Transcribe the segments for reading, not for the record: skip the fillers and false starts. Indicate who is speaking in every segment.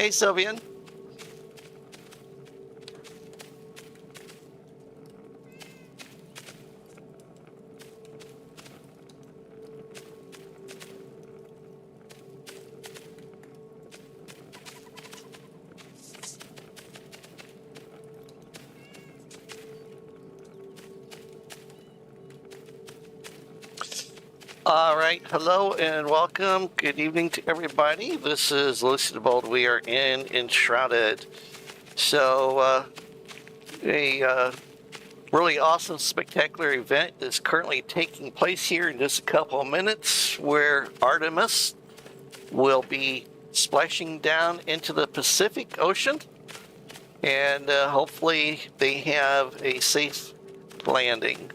Speaker 1: Hey, Sylvian. All right, hello and welcome. Good evening to everybody. This is Lucy the Bold. We are in Enshrouded. So, a really awesome, spectacular event is currently taking place here in just a couple of minutes, where Artemis will be splashing down into the Pacific Ocean, and hopefully they have a safe landing.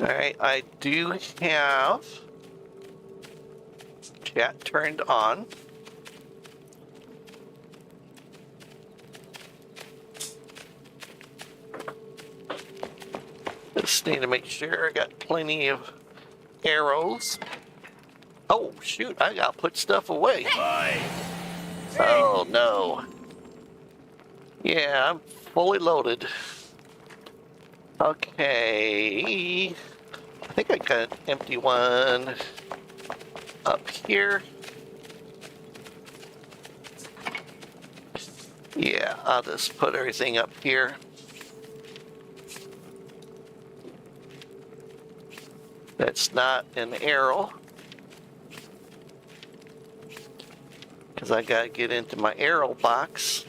Speaker 1: All right, I do have chat turned on. Just need to make sure I got plenty of arrows. Oh, shoot, I gotta put stuff away. Oh, no. Yeah, I'm fully loaded. Okay. I think I got an empty one up here. Yeah, I'll just put everything up here. That's not an arrow, because I gotta get into my arrow box.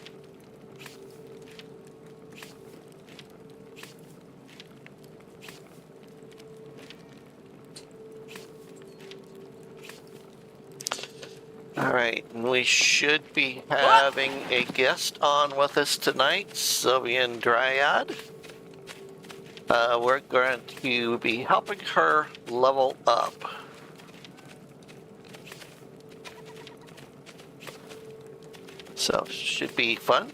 Speaker 1: All right, and we should be having a guest on with us tonight, SylvanDryad. We're going to be helping her level up. So, should be fun.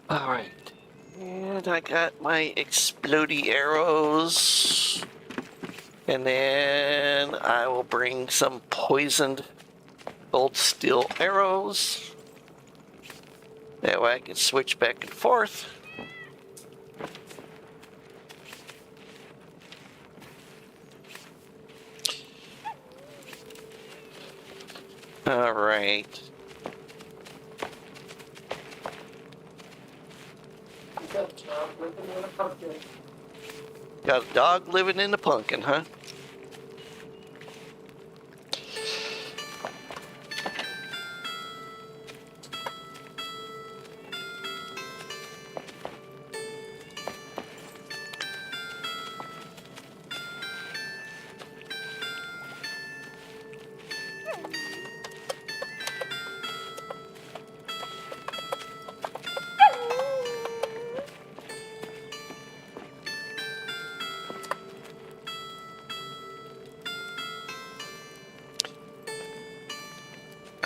Speaker 1: All right, and I got my explodey arrows, and then I will bring some poisoned old steel arrows. That way I can switch back and forth. All right. Got a dog living in the pumpkin, huh?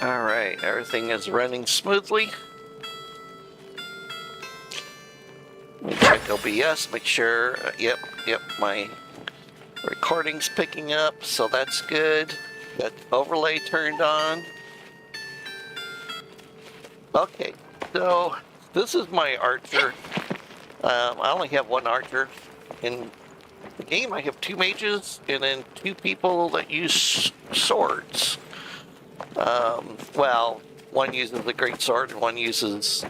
Speaker 1: All right, everything is running smoothly. Let me check OBS, make sure, yep, my recording's picking up, so that's good. Got the overlay turned on. Okay, so this is my archer. I only have one archer. In the game, I have two mages and then two people that use swords. Well, one uses the great sword and one uses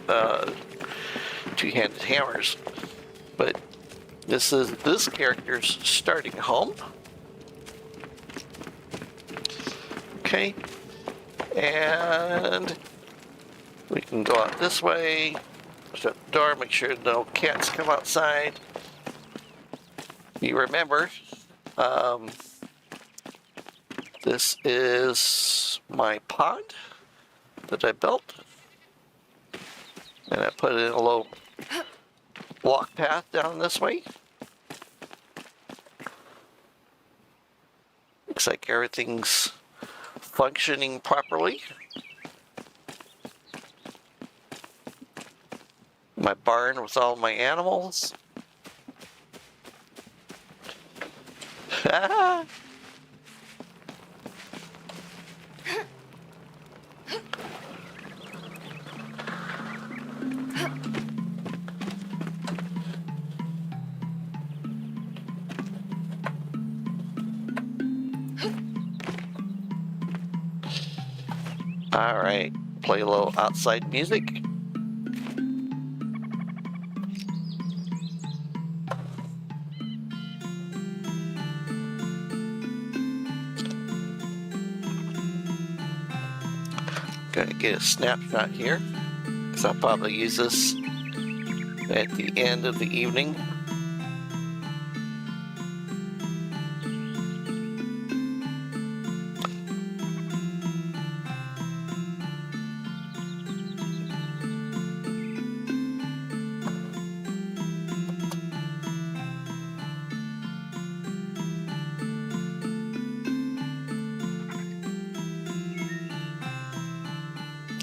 Speaker 1: two-handed hammers. But this is this character's starting home. Okay, and we can go out this way. Shut the door, make sure no cats come outside. You remember, this is my pod that I built. And I put in a little walk path down this way. Looks like everything's functioning properly. My barn with all my animals. All right, play a little outside music. Gonna get a snapshot here, because I'll probably use this at the end of the evening.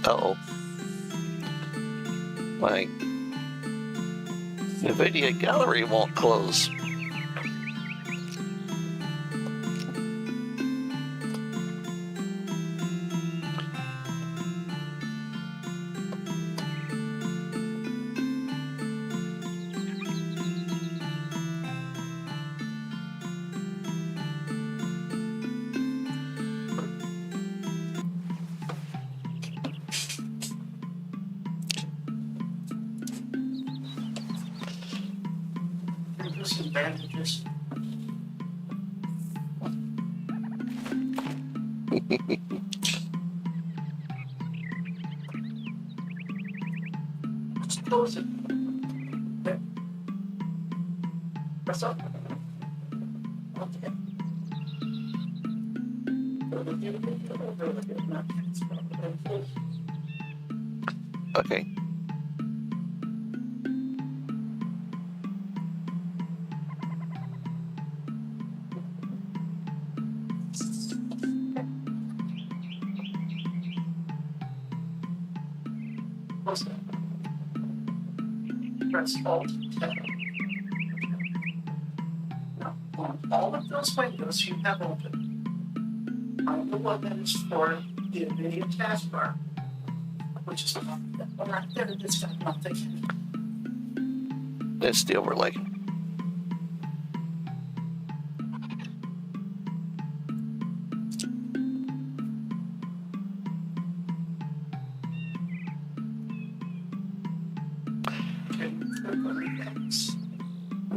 Speaker 1: Uh-oh. My NVIDIA gallery won't close. Disadvantages. Just close it. There. Press up. Okay. Okay. Press Alt Tab. Now, on all of those windows you have open, on the one that is for the NVIDIA taskbar, which is right there, it's got nothing. That's the overlay.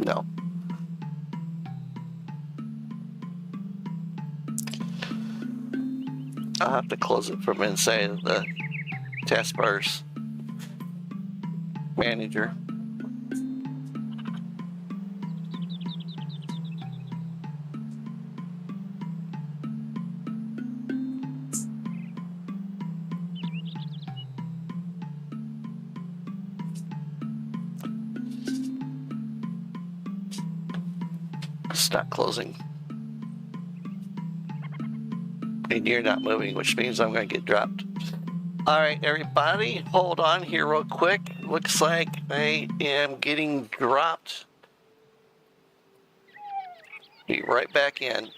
Speaker 1: No. I'll have to close it from inside of the taskbar's manager. It's not closing. And you're not moving, which means I'm going to get dropped. All right, everybody, hold on here real quick. Looks like I am getting dropped. Be right back in.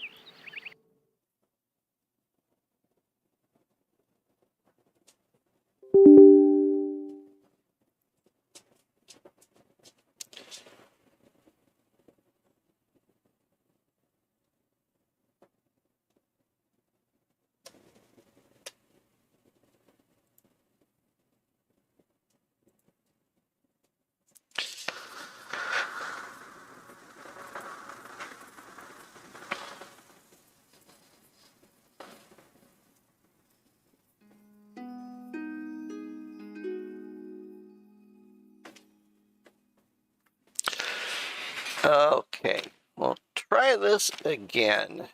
Speaker 1: Okay, we'll try this again.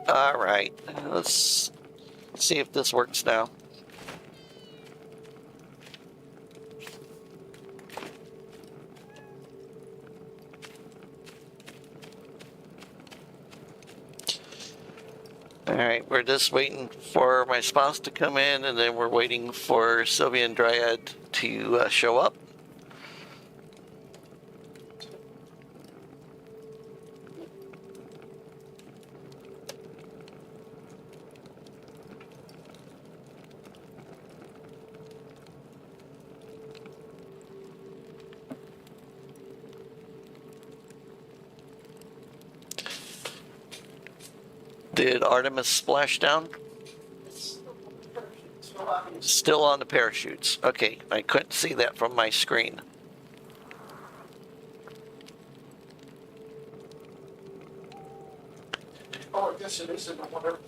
Speaker 1: All right, let's see if this works now. All right, we're just waiting for my spouse to come in, and then we're waiting for SylvanDryad to show up. Did Artemis splash down? Still on the parachutes. Okay, I couldn't see that from my screen.
Speaker 2: Oh, I guess it is in the water.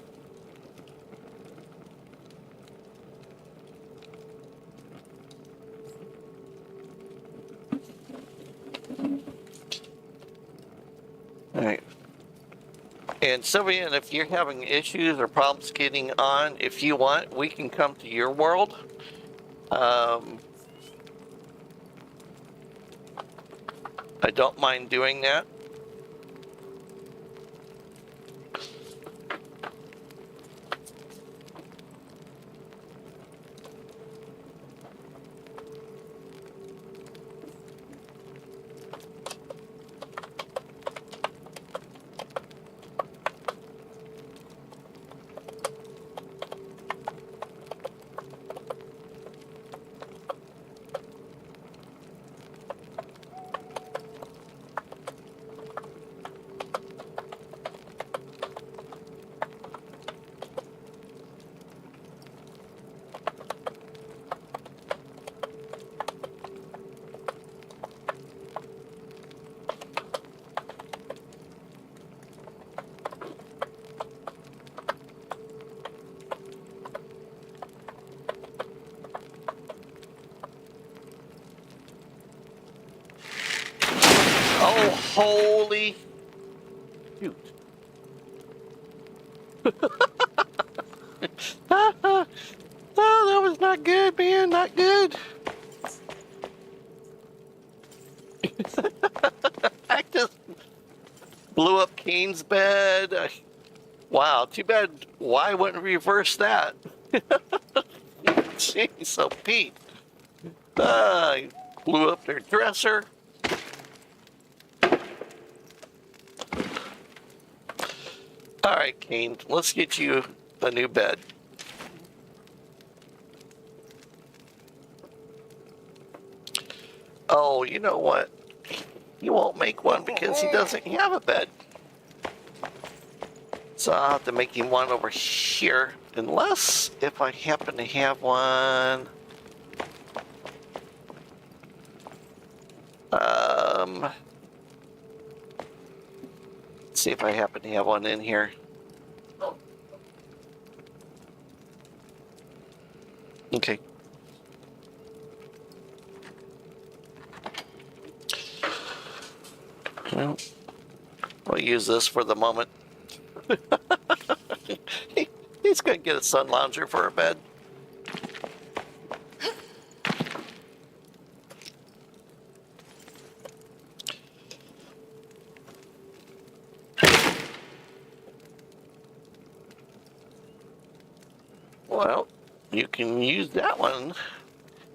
Speaker 1: All right. And Sylvian, if you're having issues or problems getting on, if you want, we can come to your world. I don't mind doing that. Oh, holy shoot. Oh, that was not good, man. Not good. I just blew up Kane's bed. Wow, too bad. Why wouldn't reverse that? Jeez, so Pete. I blew up their dresser. All right, Kane, let's get you a new bed. Oh, you know what? He won't make one because he doesn't have a bed. So I'll have to make him one over here. Unless if I happen to have one. Let's see if I happen to have one in here. Okay. Well, we'll use this for the moment. He's going to get a sun lounger for a bed. Well, you can use that one,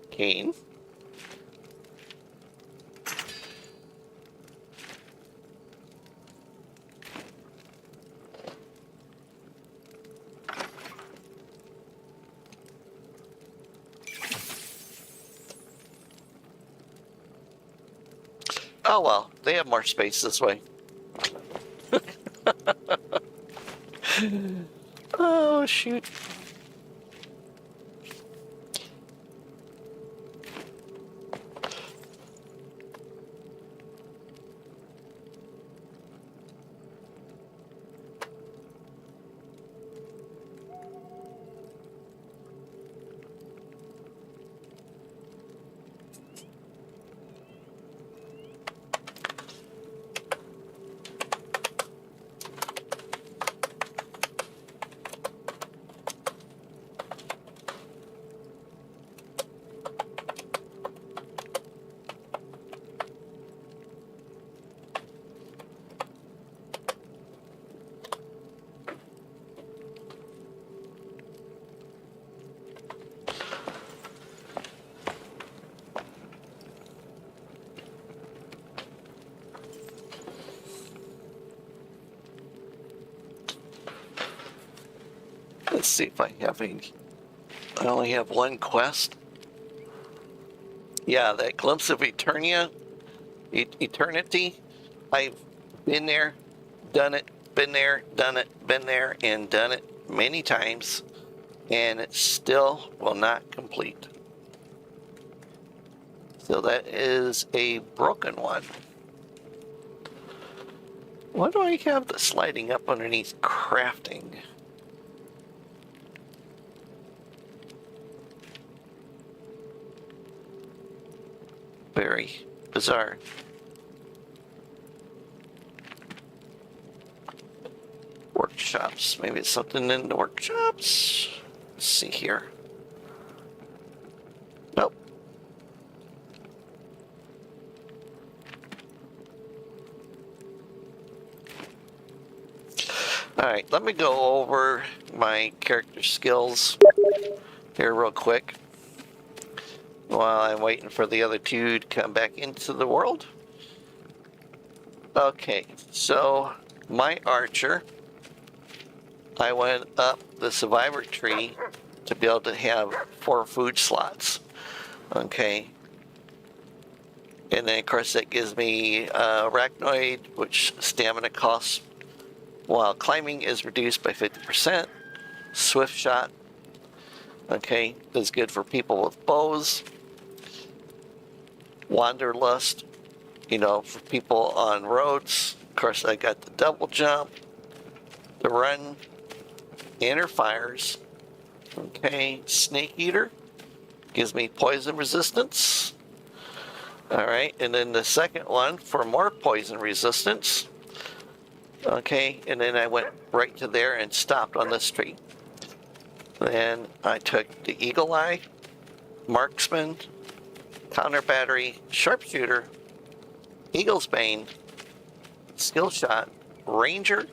Speaker 1: Kane. Oh well, they have more space this way. Oh shoot. Let's see if I have any. I only have one quest. Yeah, that glimpse of eternity. I've been there, done it, been there, done it, been there, and done it many times, and it still will not complete. So that is a broken one. Why do I have the sliding up underneath crafting? Very bizarre. Workshops. Maybe it's something in the workshops. Let's see here. Nope. Alright, let me go over my character skills here real quick while I'm waiting for the other two to come back into the world. Okay, so my archer, I went up the survivor tree to be able to have 4 food slots. Okay. And then of course that gives me arachnoid, which stamina costs while climbing is reduced by 50%. Swift shot, okay, is good for people with bows. Wanderlust, you know, for people on roads. Of course I got the double jump, the run, inner fires. Okay, snake eater gives me poison resistance. All right, and then the second one for more poison resistance. Okay, and then I went right to there and stopped on this tree. Then I took the eagle eye, marksman, counter battery, sharpshooter, eagle's bane, skill shot, ranger,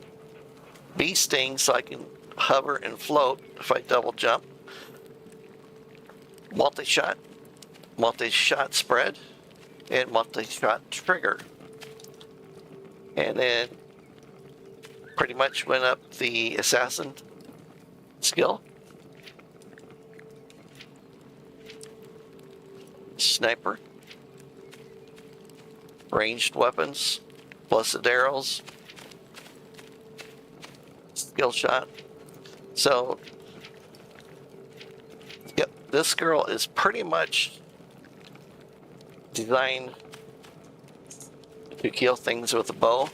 Speaker 1: bee sting so I can hover and float if I double jump, multi-shot spread, and multi-shot trigger. And then pretty much went up the assassin skill. Sniper. Ranged weapons. Blessed arrows. Skill shot. So, yep, this girl is pretty much designed to kill things with a bow.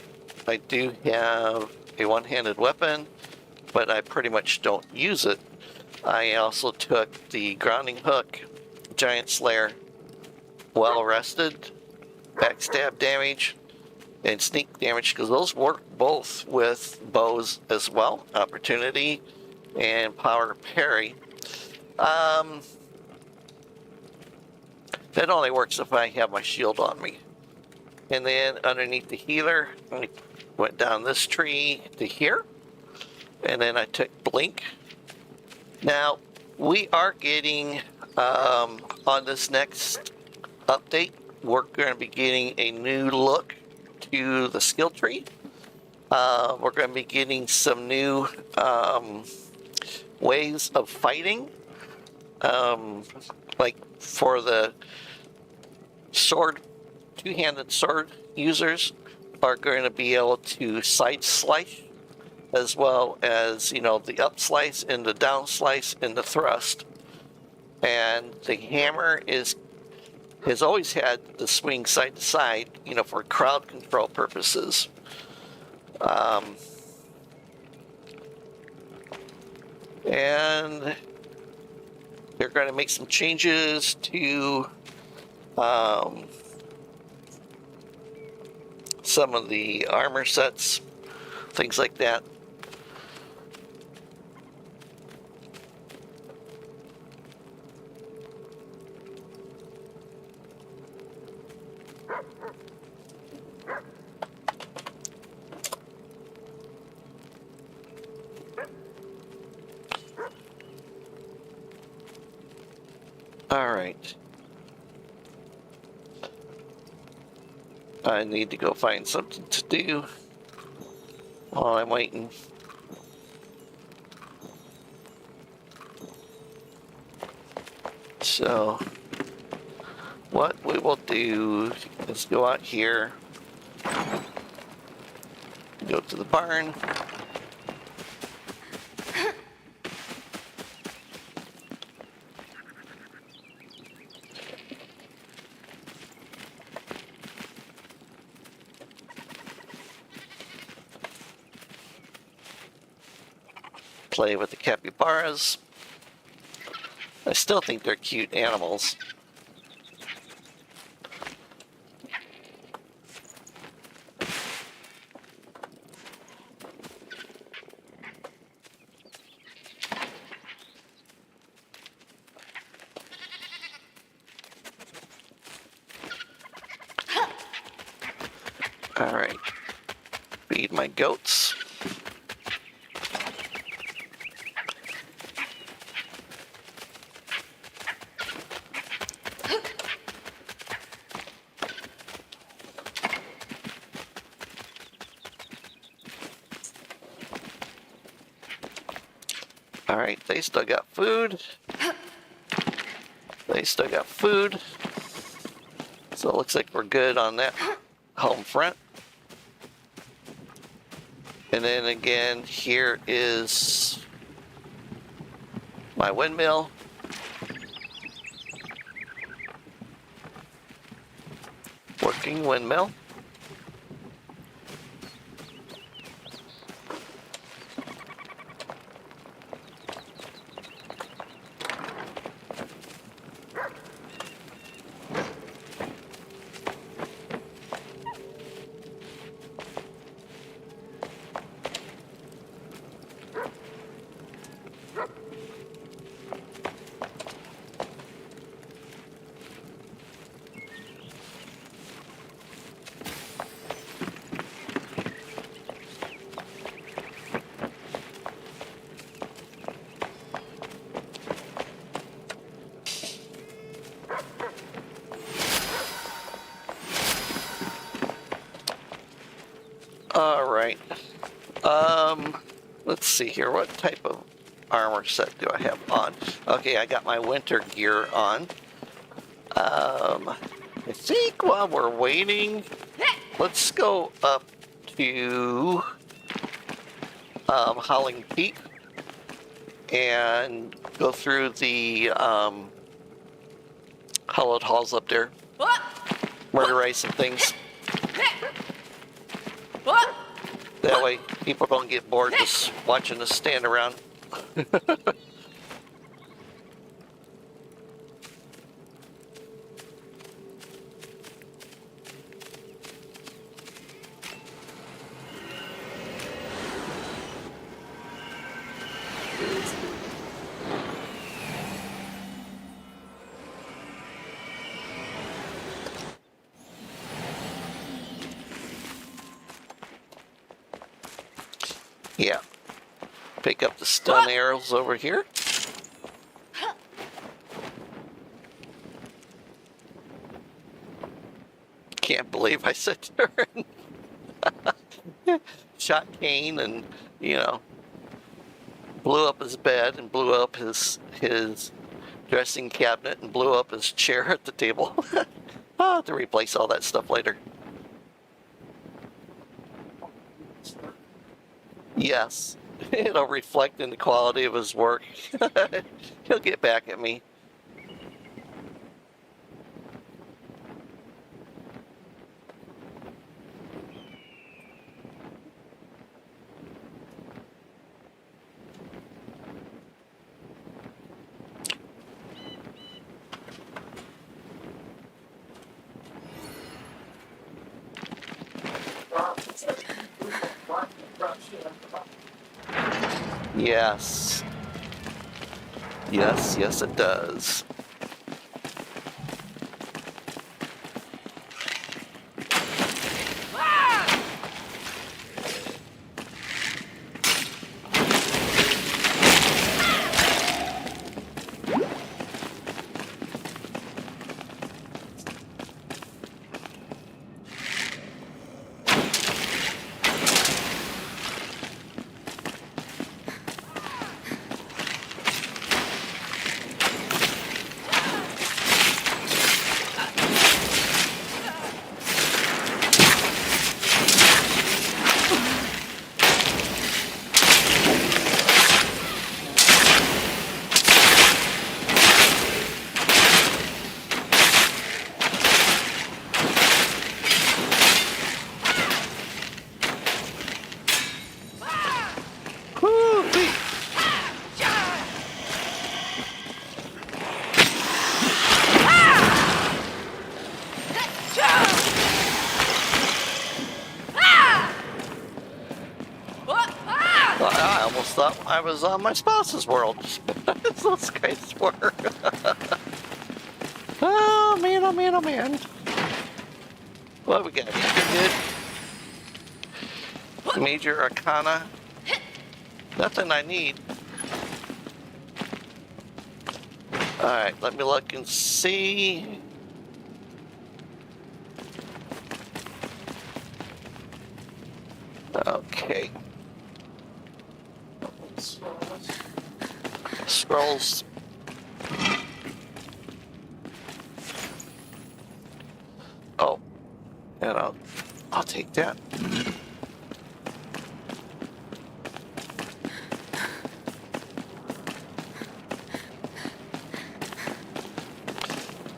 Speaker 1: I do have a one-handed weapon, but I pretty much don't use it. I also took the grounding hook, giant slayer, well rested, backstab damage, and sneak damage, because those work both with bows as well. Opportunity and power parry. That only works if I have my shield on me. And then underneath the healer, I went down this tree to here, and then I took blink. Now we are getting on this next update, we're going to be getting a new look to the skill tree. We're going to be getting some new ways of fighting, like for the sword, two-handed sword users are going to be able to side slice, as well as, you know, the up slice and the down slice and the thrust. And the hammer has always had the swing side to side, you know, for crowd control purposes. And they're going to make some changes to some of the armor sets, things like that. All right. I need to go find something to do while I'm waiting. So what we will do is go out here, go to the barn. Play with the capybaras. I still think they're cute animals. All right, feed my goats. All right, they still got food. They still got food. So it looks like we're good on that home front. And then again, here is my windmill. Working windmill. All right. Let's see here. What type of armor set do I have on? Okay, I got my winter gear on. I think while we're waiting, let's go up to Howling Peak and go through the hollowed halls up there. Murderize some things. That way people don't get bored just watching us stand around. Yeah. Pick up the stun arrows over here. Can't believe I said turn. Shot Kane and, you know, blew up his bed and blew up his dressing cabinet and blew up his chair at the table. I'll have to replace all that stuff later. Yes, it'll reflect in the quality of his work. He'll get back at me. Yes. Yes, yes it does. I almost thought I was on my spouse's world. Those guys were. Oh man, oh man, oh man. What we got? Good. Major Arcana. Nothing I need. Alright, let me look and see. Okay. Scrolls. Oh. And I'll take that.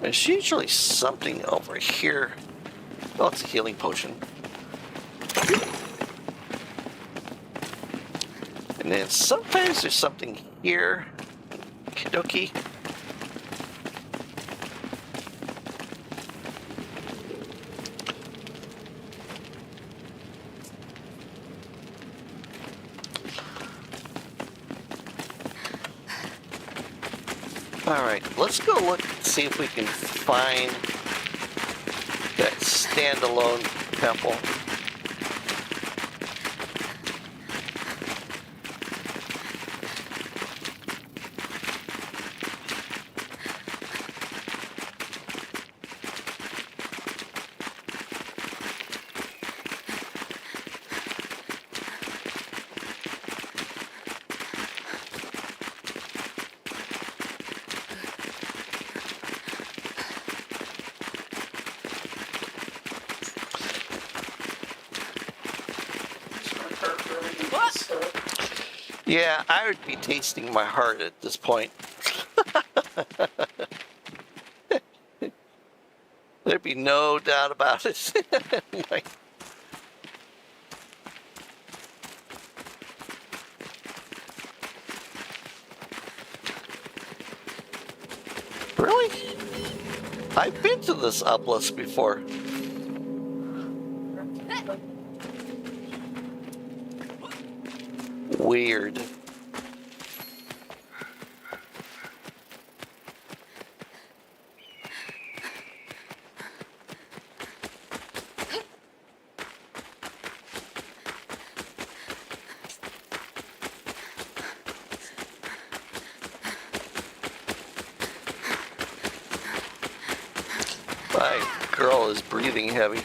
Speaker 1: There's usually something over here. Oh, it's a healing potion. And then sometimes there's something here. Kidoki. Alright, let's go look and see if we can find that standalone temple. Yeah, I would be tasting my heart at this point. There'd be no doubt about it. Like, really? I've been to this obelisk before. Weird. My girl is breathing heavy.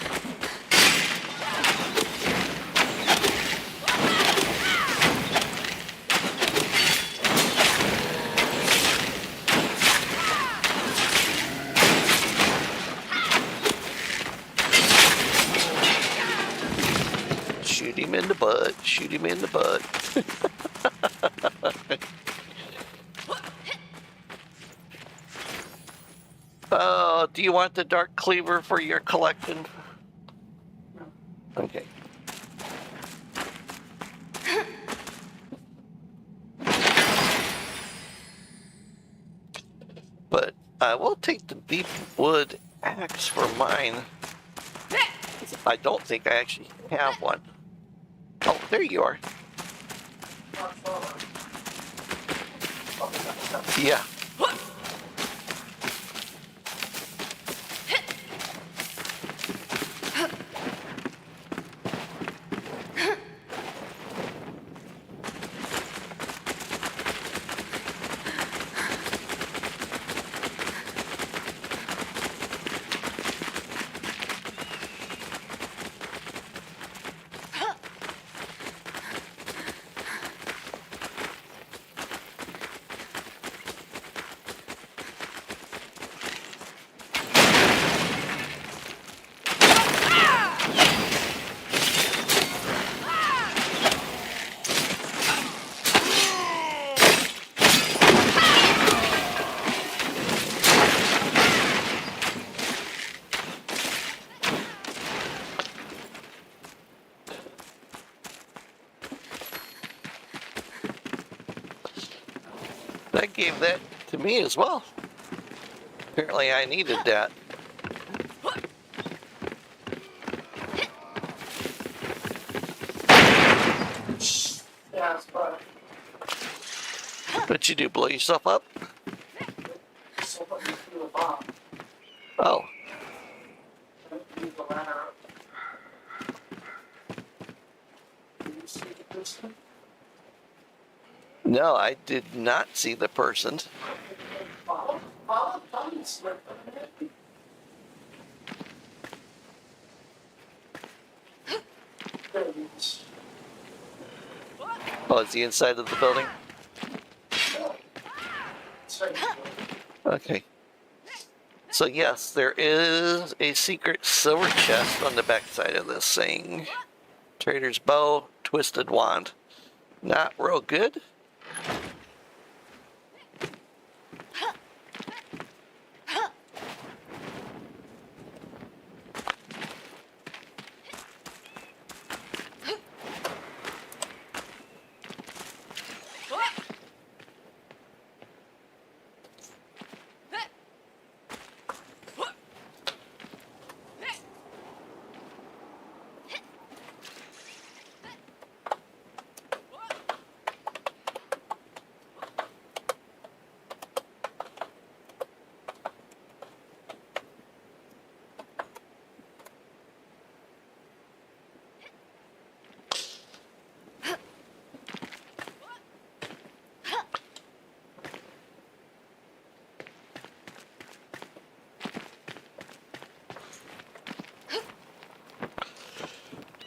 Speaker 1: Shoot him in the butt. Shoot him in the butt. Oh, do you want the dark cleaver for your collection? Okay. But I will take the deep wood axe for mine. I don't think I actually have one. Oh, there you are. Yeah. That gave that to me as well. Apparently I needed that.
Speaker 2: Yeah. That's but
Speaker 1: What'd you do? Blow yourself up?
Speaker 2: somebody threw a bomb
Speaker 1: Oh,
Speaker 2: and threw the ladder. Did you see the person?
Speaker 1: no, I did not see the person.
Speaker 2: Follow Tony's slip. There it is.
Speaker 1: Oh, is he inside of the building?
Speaker 2: Say,
Speaker 1: Okay. So yes, there is a secret silver chest on the backside of this thing. Trader's bow, twisted wand. Not real good.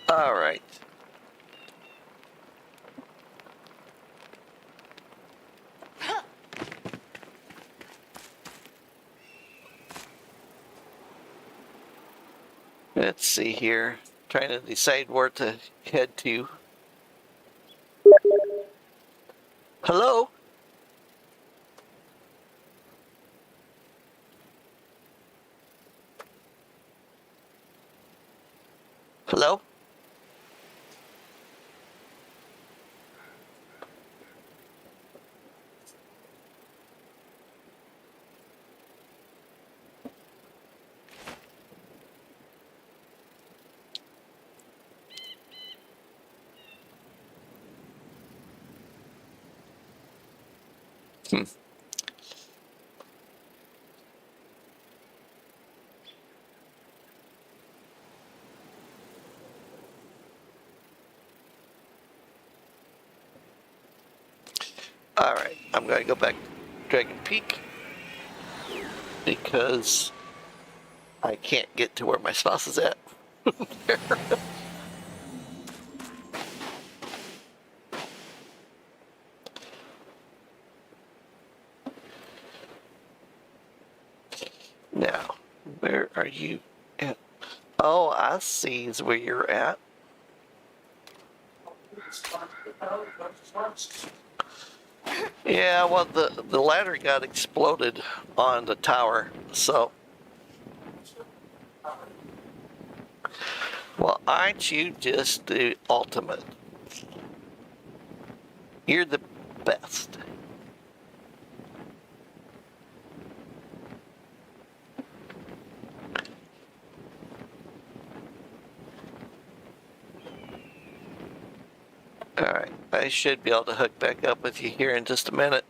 Speaker 1: All right. Let's see here. Trying to decide where to head to. Hello? Hello? Hmm. All right, I'm going to go back to Dragon Peak because I can't get to where my spouse is at. Now, where are you at? Oh, I see is where you're at. Yeah, well, the ladder got exploded on the tower, so. Well, aren't you just the ultimate? You're the best. All right, I should be able to hook back up with you here in just a minute.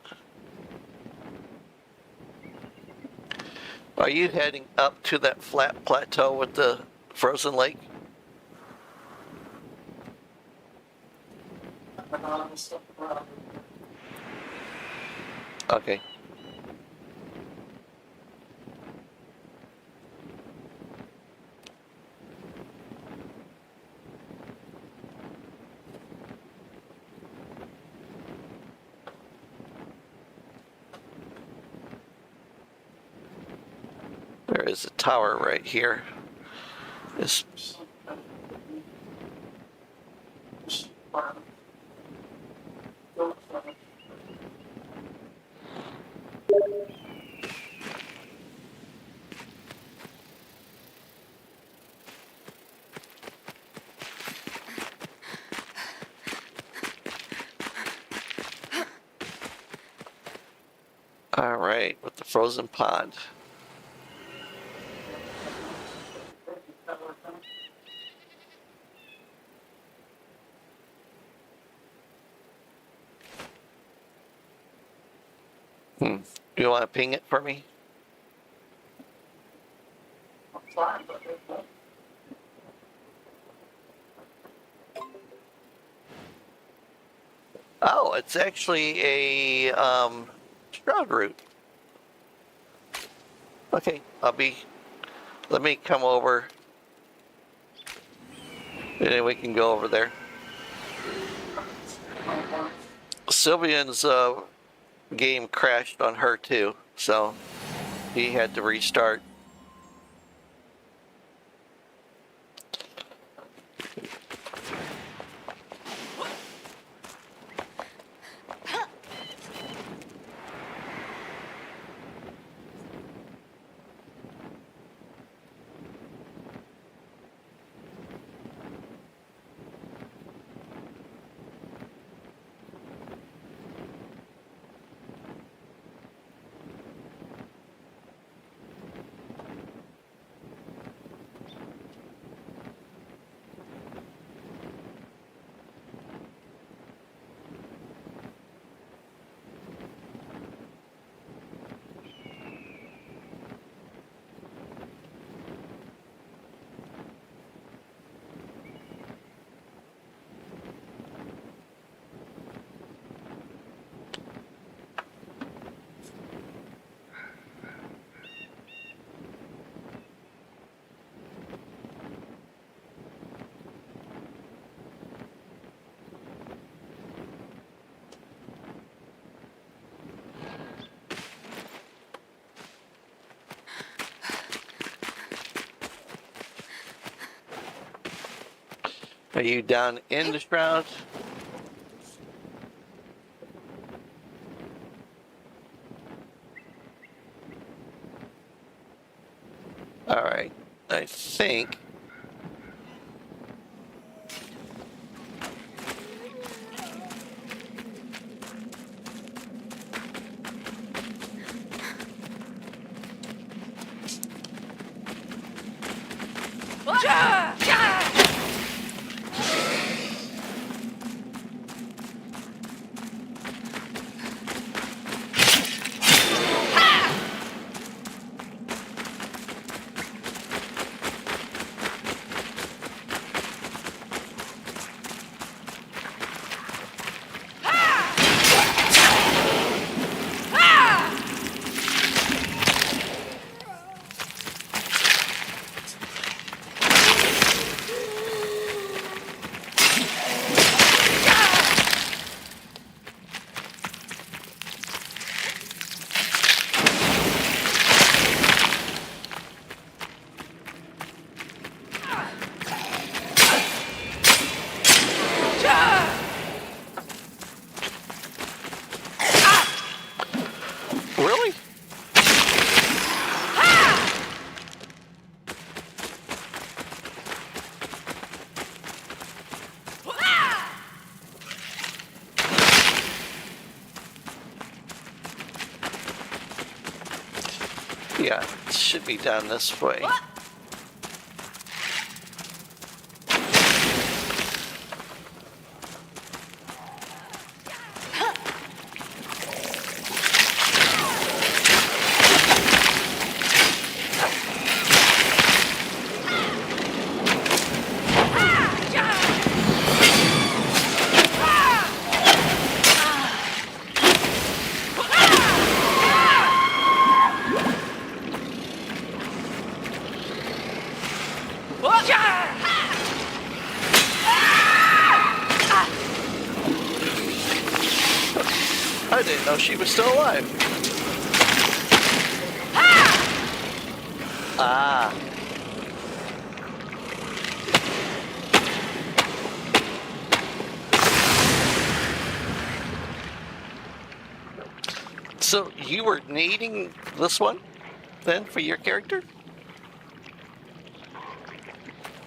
Speaker 1: Are you heading up to that flat plateau with the frozen lake? Okay. There is a tower right here. This. All right, with the frozen pond. You want to ping it for me?
Speaker 2: I'm fine, but
Speaker 1: Oh, it's actually a shroud route. Okay, let me come over, and then we can go over there. Sylvian's game crashed on her too, so he had to restart. Are you down in the shroud? All right, I think. Really? Yeah, it should be down this way. I didn't know she was still alive. Ah. So you were needing this one then for your character?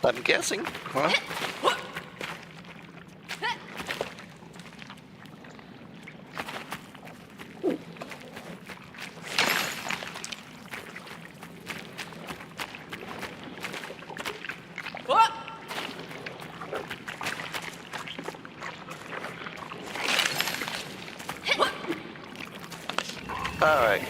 Speaker 1: I'm guessing. Huh? All right.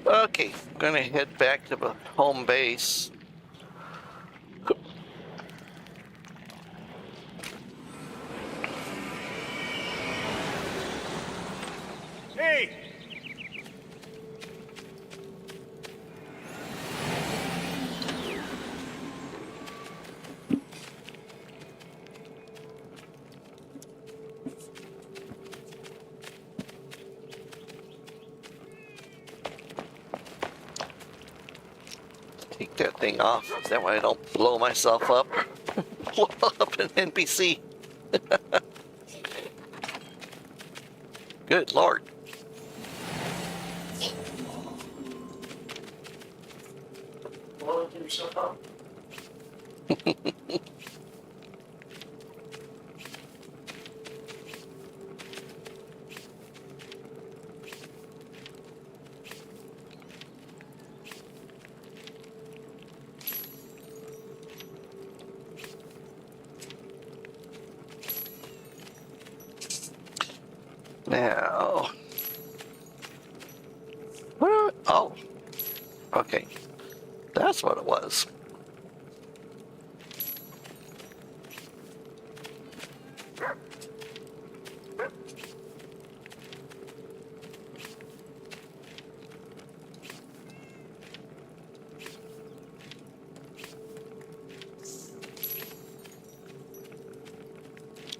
Speaker 1: Okay, I'm gonna head back to the home base.
Speaker 3: Hey!
Speaker 1: Take that thing off. That way I don't blow myself up. Blow up an NPC. Good Lord.
Speaker 2: Blow yourself up.
Speaker 1: Now. Oh. Okay. That's what it was.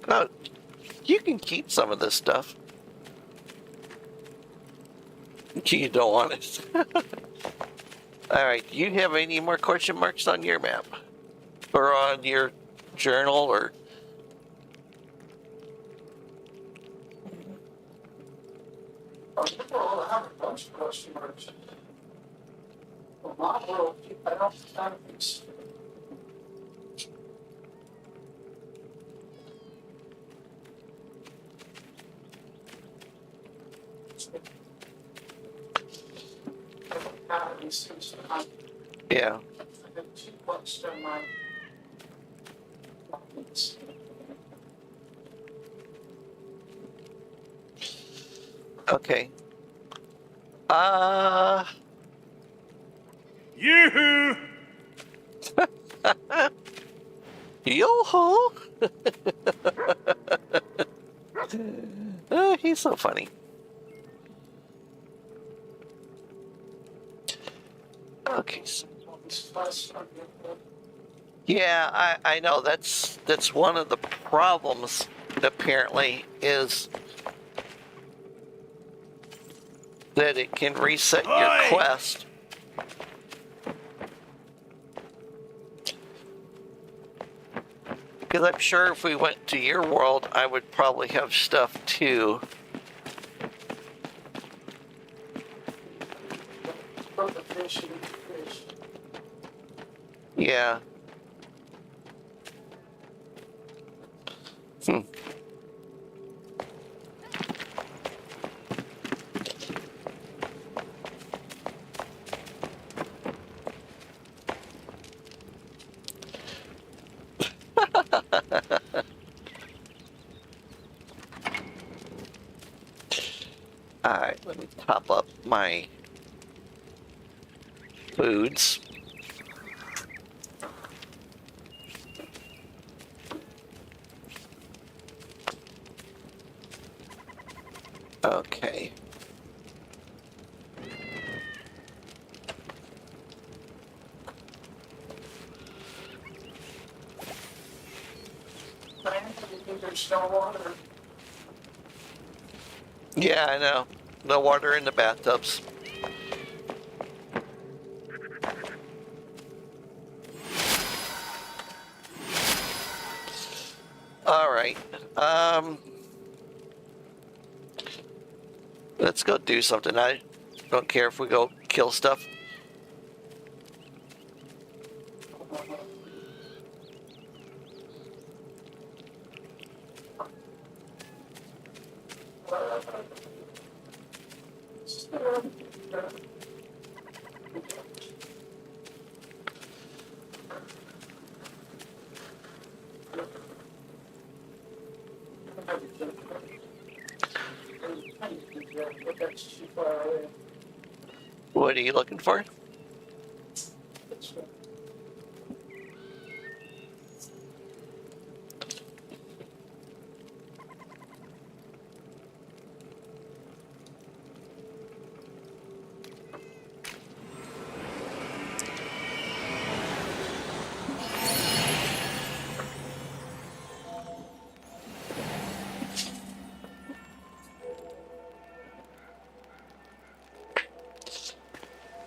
Speaker 1: Oh, you can keep some of this stuff. You don't want it. All right. Do you have any more question marks on your map? Or on your journal? Or
Speaker 2: Well, I have a bunch of question marks. Well, my world, I don't think so. These things that I
Speaker 1: yeah.
Speaker 2: have too much to my.
Speaker 1: Okay.
Speaker 3: Yoo-hoo!
Speaker 1: Yo-ho! He's so funny. Okay. Yeah, I know that's one of the problems apparently is that it can reset your
Speaker 3: Oi!
Speaker 1: quest. Because I'm sure if we went to your world, I would probably have stuff too. Yeah. Hmm. Alright, let me top up my foods. Okay.
Speaker 2: There's no water.
Speaker 1: Yeah, I know. No water in the bathtubs. Alright. Let's go do something. I don't care if we go kill stuff. What are you looking for?
Speaker 2: It's,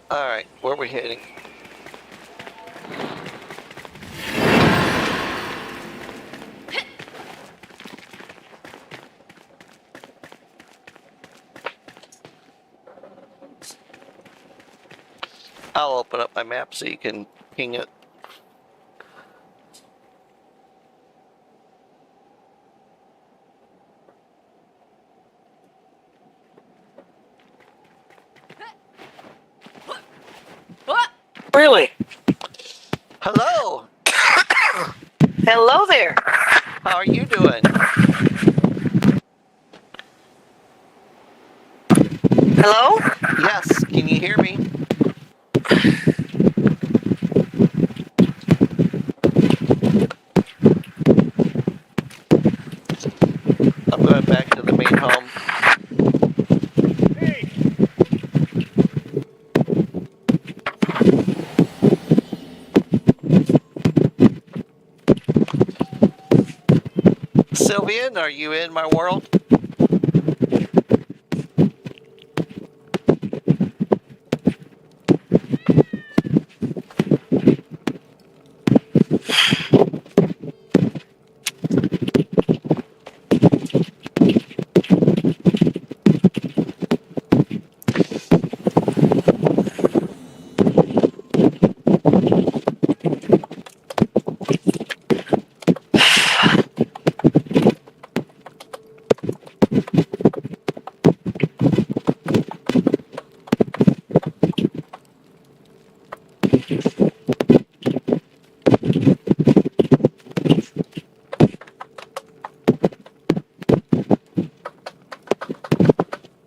Speaker 1: All right, where are we heading? I'll open up my map so you can ping it.
Speaker 4: Really?
Speaker 1: Hello,
Speaker 4: Hello there.
Speaker 1: how are you doing?
Speaker 4: Hello?
Speaker 1: Yes, can you hear me? I'm going back to the main home.
Speaker 3: Hey!
Speaker 1: Sylvian, are you in my world?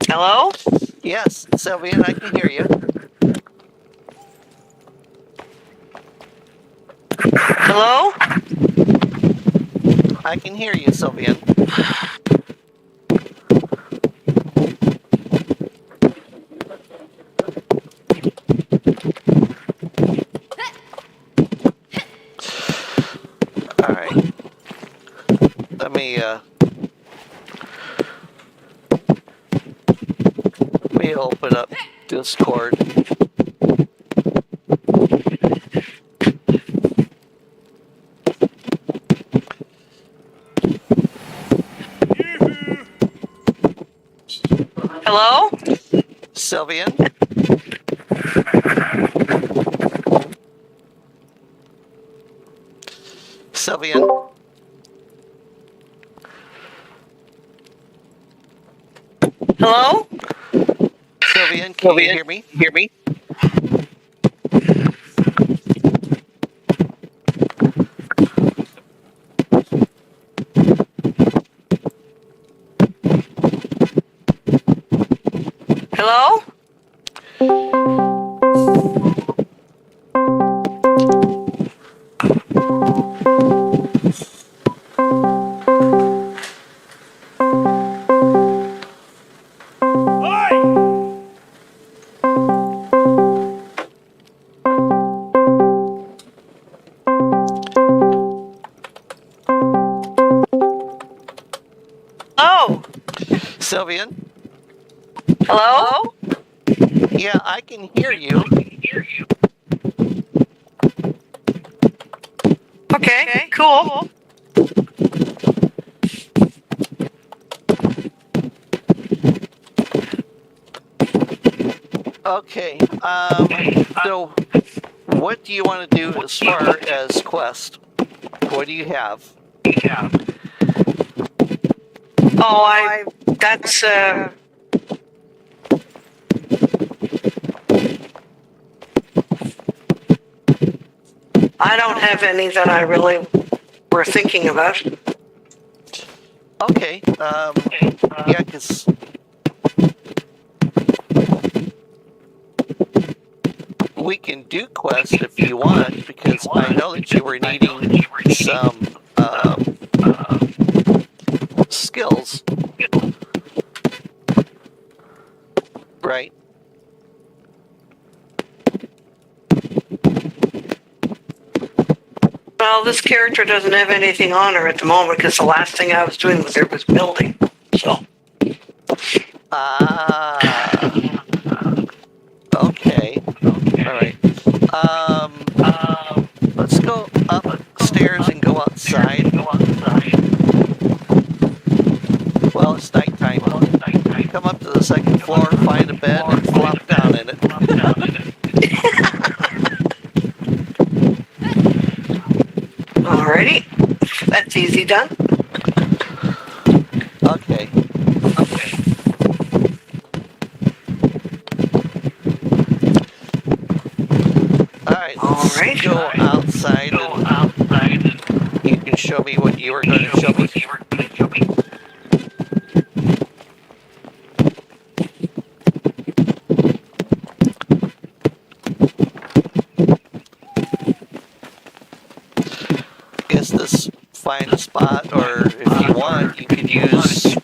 Speaker 4: Hello?
Speaker 1: Yes, Sylvian, I can hear you.
Speaker 4: Hello?
Speaker 1: I can hear you, Sylvian. All right. Let me open up Discord.
Speaker 3: Yoo-hoo!
Speaker 4: Hello?
Speaker 1: Sylvian? Sylvian?
Speaker 4: Hello?
Speaker 1: Sylvian, can you hear me?
Speaker 4: Hear me? Hello?
Speaker 3: Oi!
Speaker 4: Oh.
Speaker 1: Sylvian?
Speaker 4: Hello?
Speaker 1: Yeah, I can hear you.
Speaker 4: Okay, cool.
Speaker 1: Okay, so what do you want to do as far as quest? What do you have?
Speaker 4: Oh, that's, I don't have any that I really were thinking about.
Speaker 1: Okay, yeah, because we can do quests if you want, because I know that you were needing some skills, right?
Speaker 4: Well, this character doesn't have anything on her at the moment because the last thing I was doing with her was building. So.
Speaker 1: Ah. Okay. All right. Let's go upstairs and go outside. Well, it's nighttime. Come up to the second floor, find a bed, and flop down in it.
Speaker 4: Alrighty. That's easy done.
Speaker 1: Okay. Alright, let's go outside and you can show me what you were going to show me. Guess this find a spot, or if you want, you could use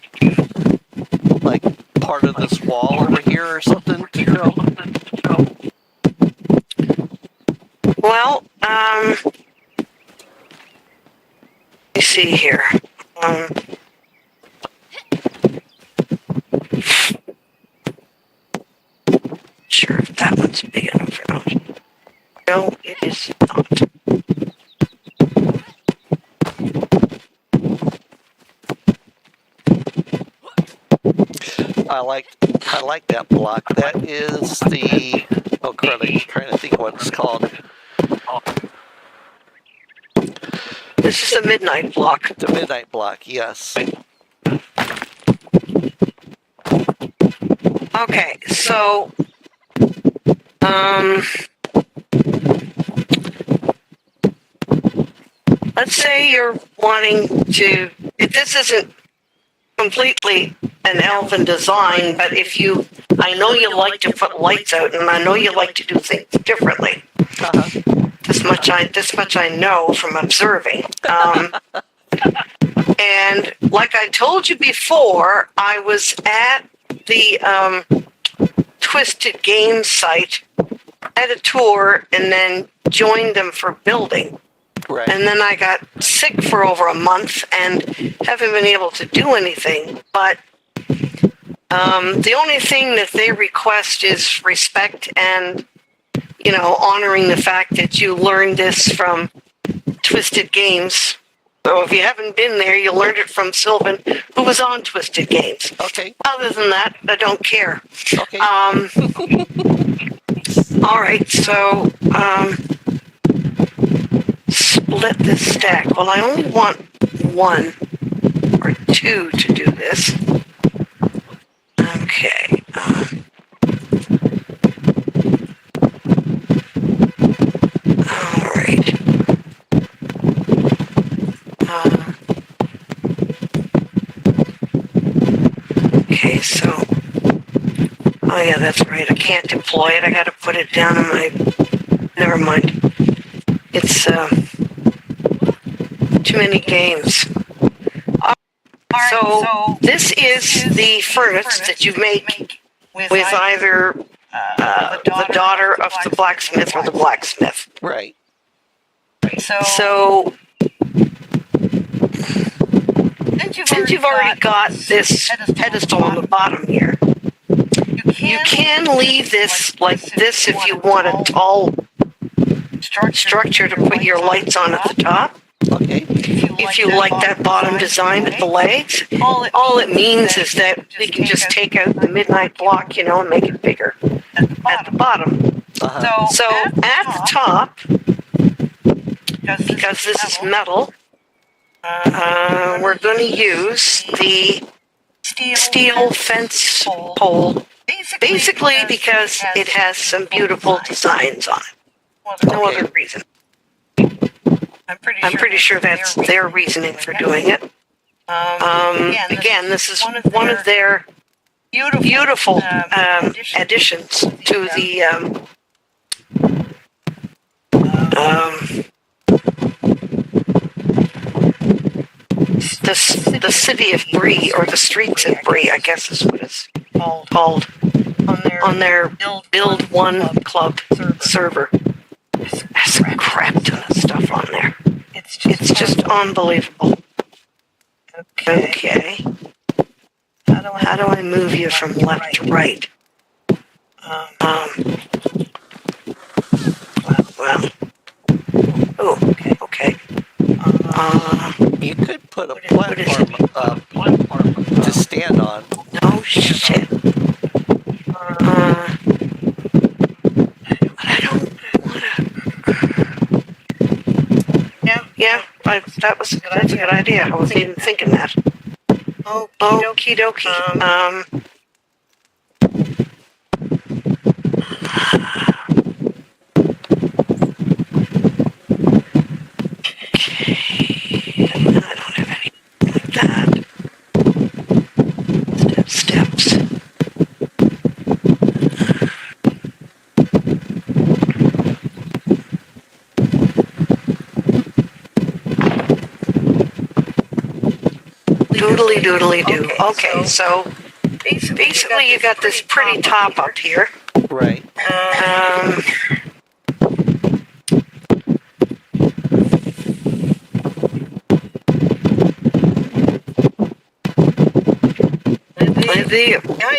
Speaker 1: like part of this wall over here or something to go.
Speaker 4: Well, let me see here. Sure if that one's big enough or not. No, it is not.
Speaker 1: I like that block. That is the, oh crud, I'm trying to think what it's called.
Speaker 4: This is the midnight block.
Speaker 1: The midnight block, yes.
Speaker 4: Okay, so let's say you're wanting to, if this isn't completely an elven design, but if you, I know you like to put lights out, and I know you like to do things differently. This much I know from observing. And like I told you before, I was at the Twisted Games site, had a tour, and then joined them for building.
Speaker 1: Right.
Speaker 4: And then I got sick for over a month and haven't been able to do anything. But the only thing that they request is respect and, you know, honoring the fact that you learned this from Twisted Games. So if you haven't been there, you learned it from Sylvan, who was on Twisted Games.
Speaker 1: Okay.
Speaker 4: Other than that, I don't care.
Speaker 1: Okay.
Speaker 4: All right, so split this stack. Well, I only want one or two to do this. Okay. All right. Okay, so, oh yeah, that's right. I can't deploy it. I got to put it down in my, never mind. It's too many games. So this is the furnace that you make with either the daughter of the blacksmith or the blacksmith.
Speaker 1: Right.
Speaker 4: So since you've already got this pedestal on the bottom here, you can leave this like this if you want a tall structure to put your lights on at the top.
Speaker 1: Okay.
Speaker 4: If you like that bottom design with the legs, all it means is that we can just take out the midnight block, you know, and make it bigger at the bottom.
Speaker 1: Uh-huh.
Speaker 4: So at the top, because this is metal, we're going to use the steel fence pole, basically because it has some beautiful designs on it. No other reason. I'm pretty sure that's their reasoning for doing it. Again, this is one of their beautiful additions to the city of Bree, or the streets of Bree, I guess is what it's called, on their Build One Club server. There's a crap ton of stuff on there. It's just unbelievable. Okay. How do I move you from left to right? Well. Oh, okay.
Speaker 1: You could put a platform up to stand on.
Speaker 4: No shit. I don't wanna. Yeah, that's a good idea. I wasn't even thinking that. Okie dokie. I don't have any like that. Steps. Doodly doodly do. Okay, so basically you got this pretty top up here.
Speaker 1: Right.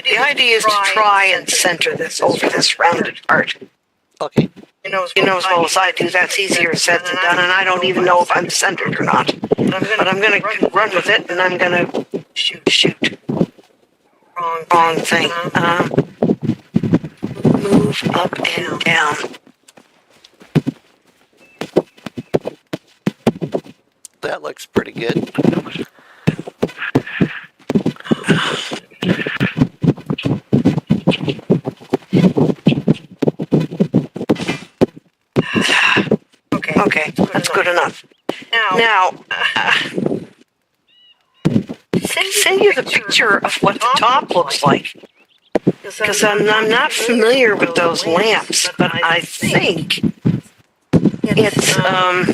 Speaker 1: The idea is to try and center this over this rounded part.
Speaker 4: Okay. You know as well as I do, that's easier said than done, and I don't even know if I'm centered or not. But I'm going to run with it, and I'm going to shoot. Wrong thing. Move up and down.
Speaker 1: That looks pretty good. Okay, that's good enough. Now, send you the picture of what the top looks like. Because I'm not familiar with those lamps, but I think it's, I'm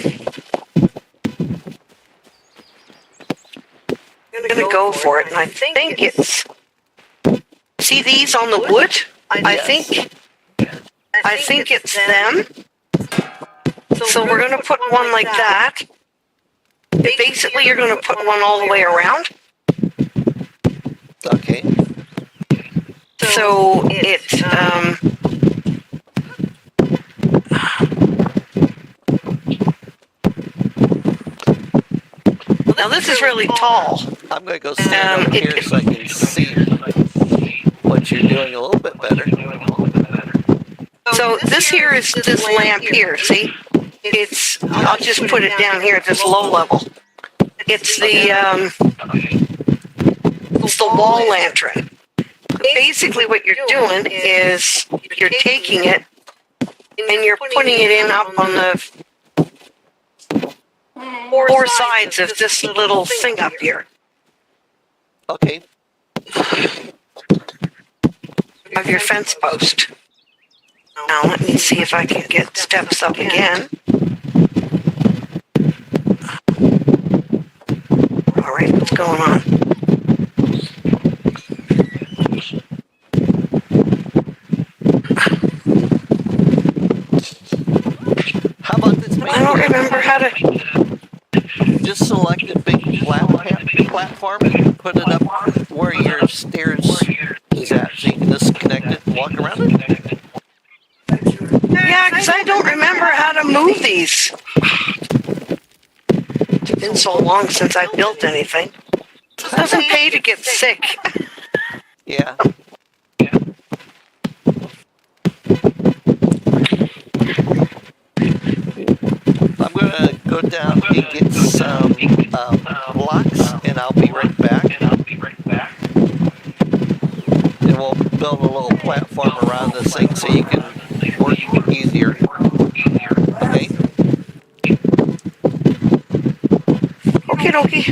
Speaker 1: going to go for it, and I think it's, see these on the wood? I think it's them. So we're going to put one like that. Basically, you're going to put one all the way around. Okay.
Speaker 4: So it's, now this is really tall.
Speaker 1: I'm going to go stand over here so I can see what you're doing a little bit better.
Speaker 4: So this here is this lamp here, see? It's, I'll just put it down here at this low level. It's the wall lantern. Basically what you're doing is you're taking it and you're putting it in up on the four sides of this little thing up here.
Speaker 1: Okay.
Speaker 4: Of your fence post. Now let me see if I can get steps up again. All right, what's going on?
Speaker 1: How about this?
Speaker 4: I don't remember how to.
Speaker 1: Just select a big platform and put it up where your stairs is at, so you can just connect it and walk around it.
Speaker 4: Yeah, because I don't remember how to move these. It's been so long since I built anything. It doesn't pay to get sick.
Speaker 1: Yeah. I'm going to go down and get some blocks, and I'll be right back. And we'll build a little platform around this thing so you can work easier. Okay?
Speaker 4: Okie dokie.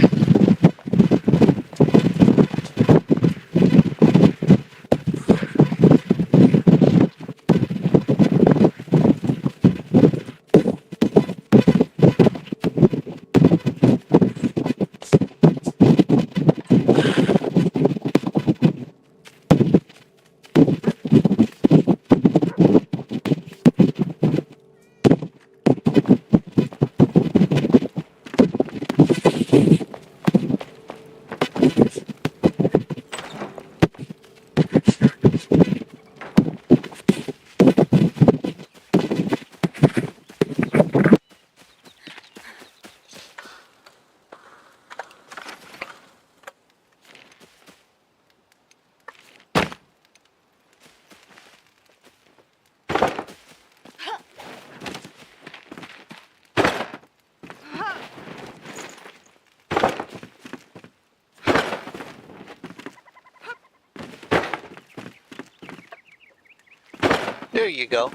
Speaker 1: There you go.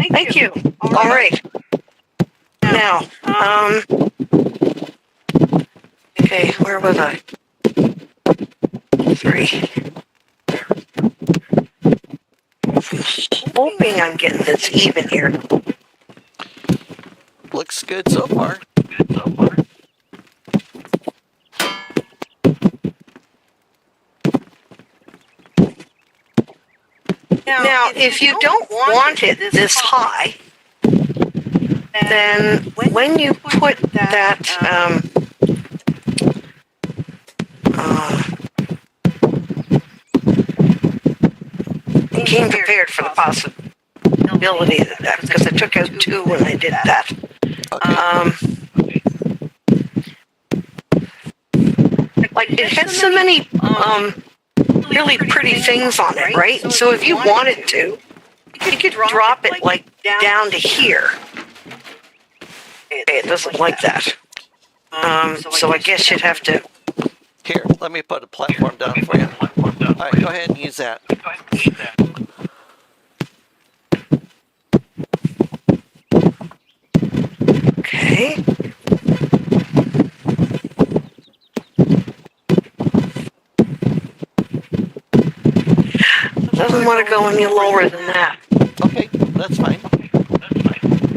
Speaker 4: Thank you. All right. Now, okay, where was I? 3. Hoping I'm getting this even here.
Speaker 1: Looks good so far.
Speaker 4: Now, if you don't want it this high, then when you put that, came prepared for the possibility of that, because I took out 2 when I did that. Like, it has so many, really pretty things on it, right? So if you wanted to, you could drop it like down to here. It doesn't like that. So I guess you'd have to.
Speaker 1: Here, let me put a platform down for you. All right, go ahead and use that.
Speaker 4: Okay. Doesn't want to go any lower than that.
Speaker 1: Okay, that's fine.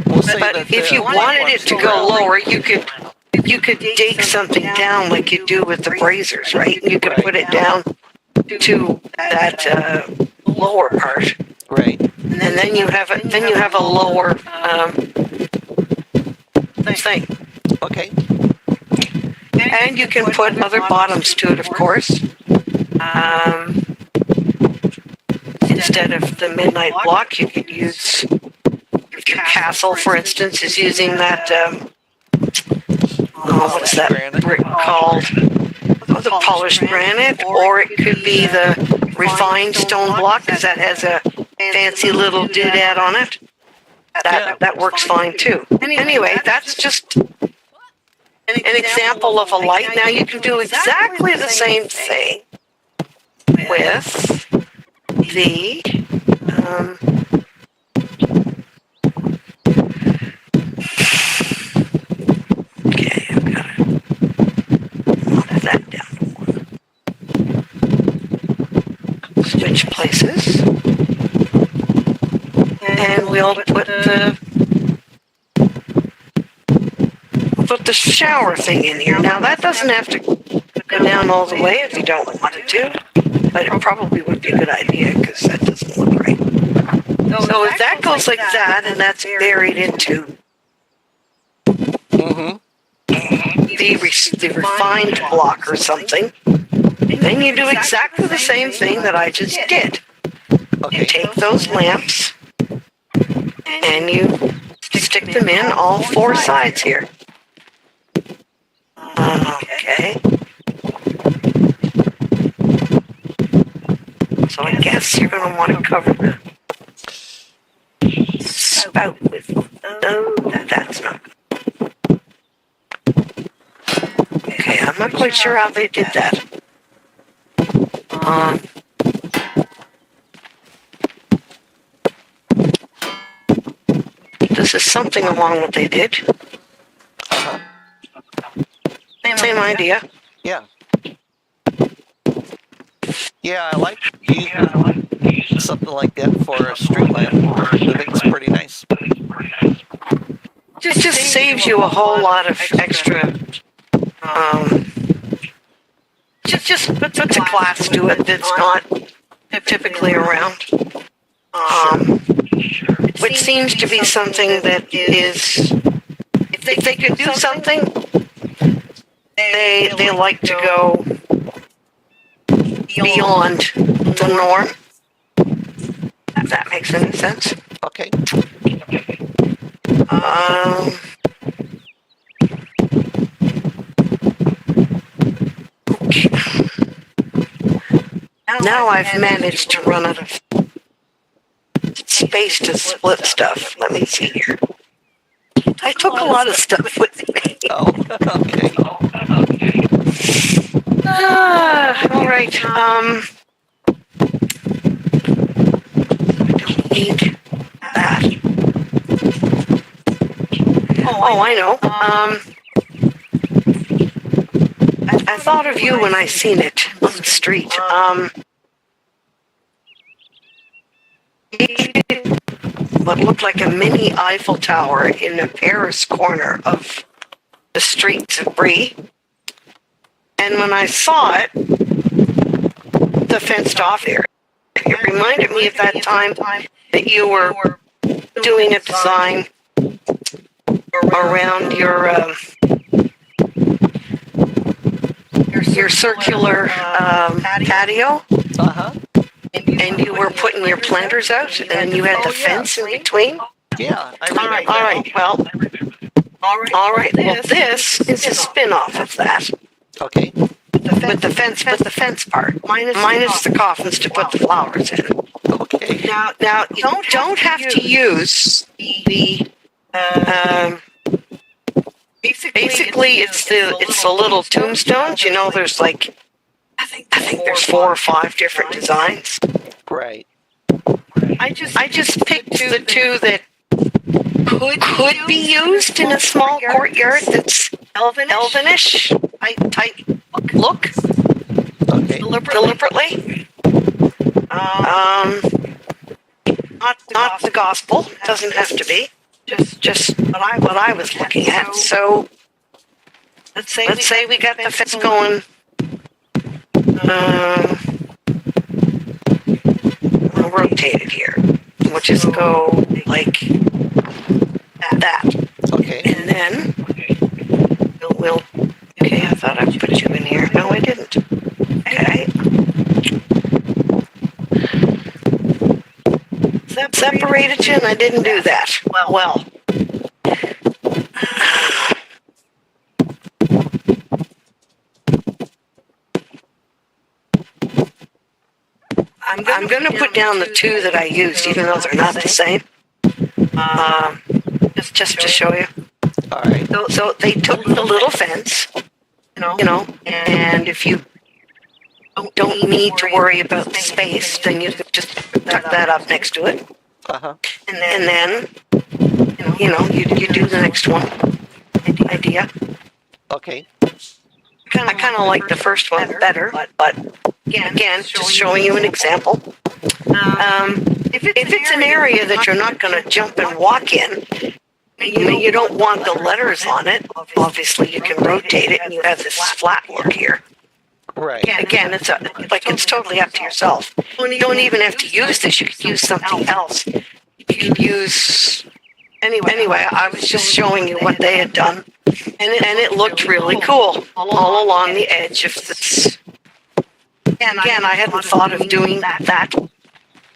Speaker 1: We'll say
Speaker 4: But
Speaker 1: that
Speaker 4: if you wanted it to go lower, you could dig something down like you do with the brazers, right? You could put it down to that lower part,
Speaker 1: Right.
Speaker 4: and then you have a lower thing.
Speaker 1: Okay.
Speaker 4: And you can put other bottoms to it, of course. Instead of the midnight block, you could use, if your castle, for instance, is using that, what's that brick called? The polished granite, or it could be the refined stone block, because that has a fancy little doodad on it. That works fine too. Anyway, that's just an example of a light. Now you can do exactly the same thing with the okay, I've got to move that down. Switch places, and we'll put the shower thing in here. Now that doesn't have to go down all the way if you don't want it to, but it probably would be a good idea because that doesn't look right. So if that goes like that and that's buried into the refined block or something, then you do exactly the same thing that I just did. You take those lamps and you stick them in all 4 sides here. Okay. So I guess you're going to want to cover the spout with, no, that's not good. Okay, I'm not quite sure how they did that. This is something along what they did. Same idea.
Speaker 1: Yeah. Yeah, I like using something like that for a street lamp. It makes pretty nice.
Speaker 4: It just saves you a whole lot of extra. Just puts a class to it that's not typically around. Which seems to be something that is, if they could do something, they like to go beyond the norm. If that makes any sense.
Speaker 1: Okay. Now I've managed to run out of space to split stuff. Let me see here. I took a lot of stuff with me. Oh, okay.
Speaker 4: All right. I don't need that. Oh, I know. I thought of you when I seen it on the street. What looked like a mini Eiffel Tower in the Paris corner of the streets of Brie. And when I saw it, the fenced off area, it reminded me of that time that you were doing a design around your circular patio.
Speaker 1: Uh-huh.
Speaker 4: And you were putting your planters out, and you had the fence in between?
Speaker 1: Yeah, I
Speaker 4: All
Speaker 1: remember.
Speaker 4: right, well, all right, well, this is a spin-off of that.
Speaker 1: Okay.
Speaker 4: With the fence part, minus the coffins to put the flowers in.
Speaker 1: Okay.
Speaker 4: Now you don't have to use the, basically it's the little tombstones, you know, there's like, I think there's 4 or 5 different designs.
Speaker 1: Right.
Speaker 4: I just picked the 2 that could be used in a small courtyard that's elvenish type look.
Speaker 1: Okay.
Speaker 4: Deliberately. Not the gospel. Doesn't have to be. Just what I was looking at. So let's say we got the fence going. We'll rotate it here. We'll just go like that.
Speaker 1: Okay.
Speaker 4: And then we'll okay, I thought I put you in here. No, I didn't. Okay. Separated you, and I didn't do that. Well. I'm going to put down the 2 that I used, even though they're not the same. Just to show you.
Speaker 1: All right.
Speaker 4: So they took the little fence, you know, and if you don't need to worry about the space, then you just tuck that up next to it.
Speaker 1: Uh-huh.
Speaker 4: And then, you know, you do the next one. Idea.
Speaker 1: Okay.
Speaker 4: I kind of like the first one better, but again, just showing you an example. If it's an area that you're not going to jump and walk in, you don't want the letters on it. Obviously, you can rotate it, and you have this flat look here.
Speaker 1: Right.
Speaker 4: Again, it's totally up to yourself. You don't even have to use this. You could use something else. You could use anyway. I was just showing you what they had done, and it looked really cool all along the edge of this. Again, I hadn't thought of doing that.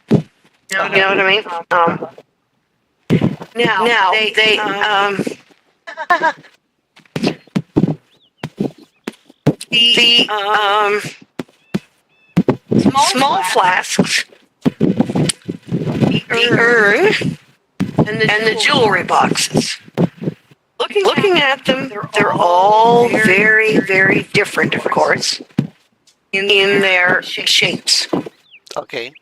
Speaker 4: You know what I mean? Now they small flasks, the urn, and the jewelry boxes. Looking at them, they're all very, very different, of course, in their shapes.
Speaker 1: Okay.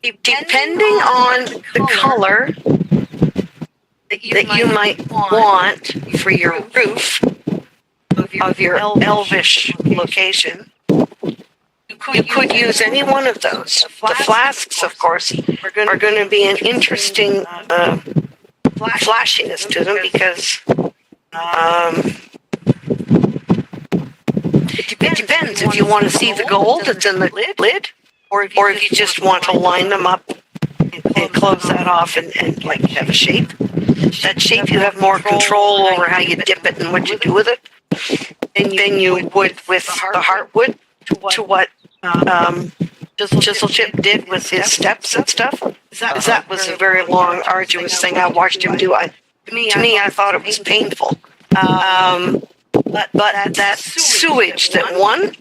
Speaker 4: Depending on the color that you might want for your roof of your elvish location, you could use any one of those. The flasks, of course, are going to be an interesting flashiness to them because it depends if you want to see the gold that's in the lid, or if you just want to line them up and close that off and like have a shape. That shape, you have more control over how you dip it and what you do with it than you would with the heartwood to what Chisel Chip did with his steps and stuff. That was a very long, arduous thing I watched him do. To me, I thought it was painful. But that sewage that won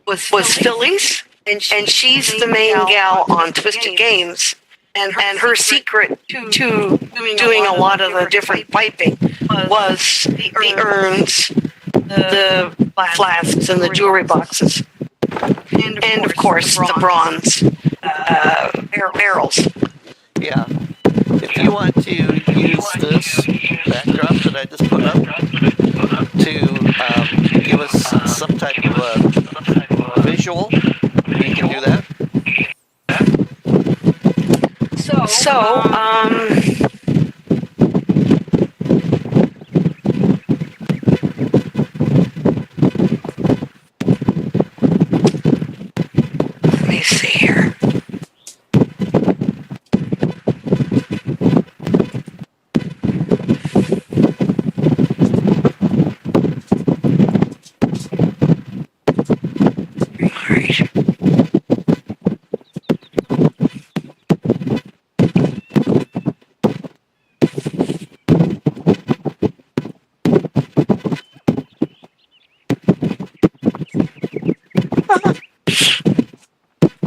Speaker 4: was Philly's, and she's the main gal on Twisted Games. And her secret to doing a lot of the different piping was the urns, the flasks and the jewelry boxes, and of course the bronze barrels.
Speaker 1: Yeah. If you want to use this backdrop that I just put up to give us some type of a visual, you can do that.
Speaker 4: So, let me see here. All right.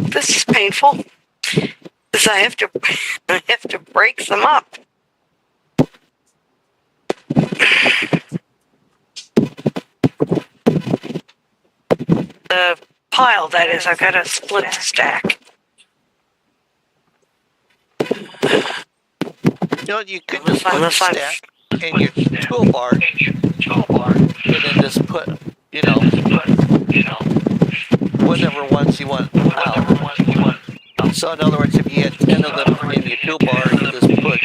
Speaker 4: This is painful, because I have to break them up. The pile, that is, I've got to split the stack.
Speaker 1: You know, you could just put the stack in your toolbar and then just put, whatever ones you want out. So in other words, if you had 10 of them in your toolbar, you just put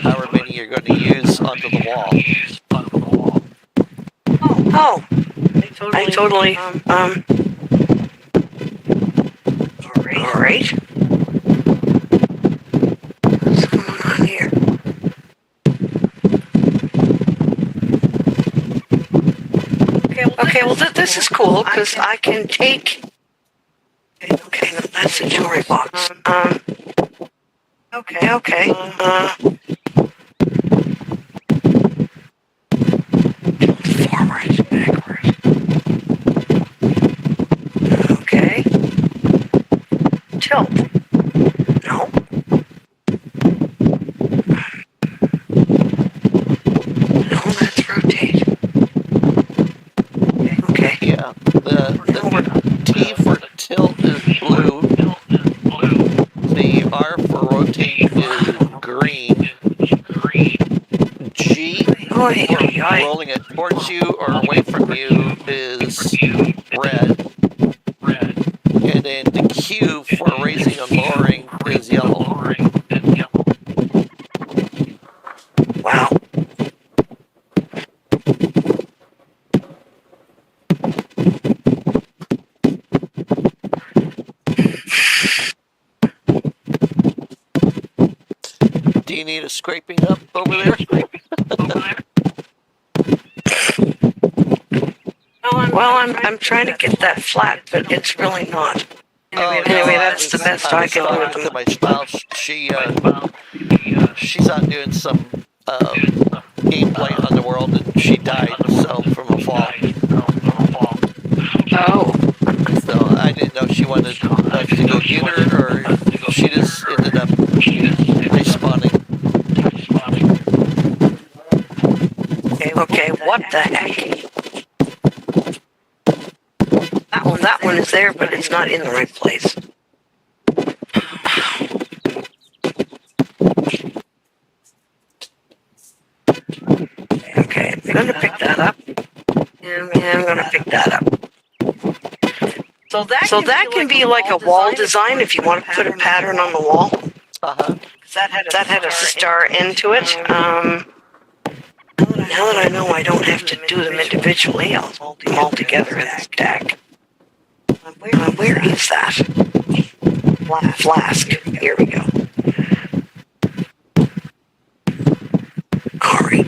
Speaker 1: however many you're going to use onto the wall.
Speaker 4: Oh, I totally, all right. What's going on here? Okay, well, this is cool, because I can take, okay, that's the jewelry box. Okay. Forward, backward. Okay. Tilt. No. No, that's rotate. Okay.
Speaker 1: Yeah, the T for tilt is blue. The R for rotate is green. G for rolling it towards you or away from you is red. And then the Q for raising and lowering is yellow.
Speaker 4: Wow.
Speaker 1: Do you need a scraping up over there?
Speaker 4: Well, I'm trying to get that flat, but it's really not. Anyway, that's the best I can do with them.
Speaker 1: My spouse, she's out doing some gameplay on the world, and she died from a fall.
Speaker 4: Oh.
Speaker 1: So I didn't know if she wanted us to go get her, or she just ended up respawning.
Speaker 4: Okay, what the heck? That one is there, but it's not in the right place. Okay, I'm gonna pick that up. And I'm gonna pick that up. So that can be like a wall design if you want to put a pattern on the wall.
Speaker 1: Uh-huh.
Speaker 4: That had a star end to it. Now that I know I don't have to do them individually, I'll hold them all together in a stack. Where is that? Flask. Here we go. All right.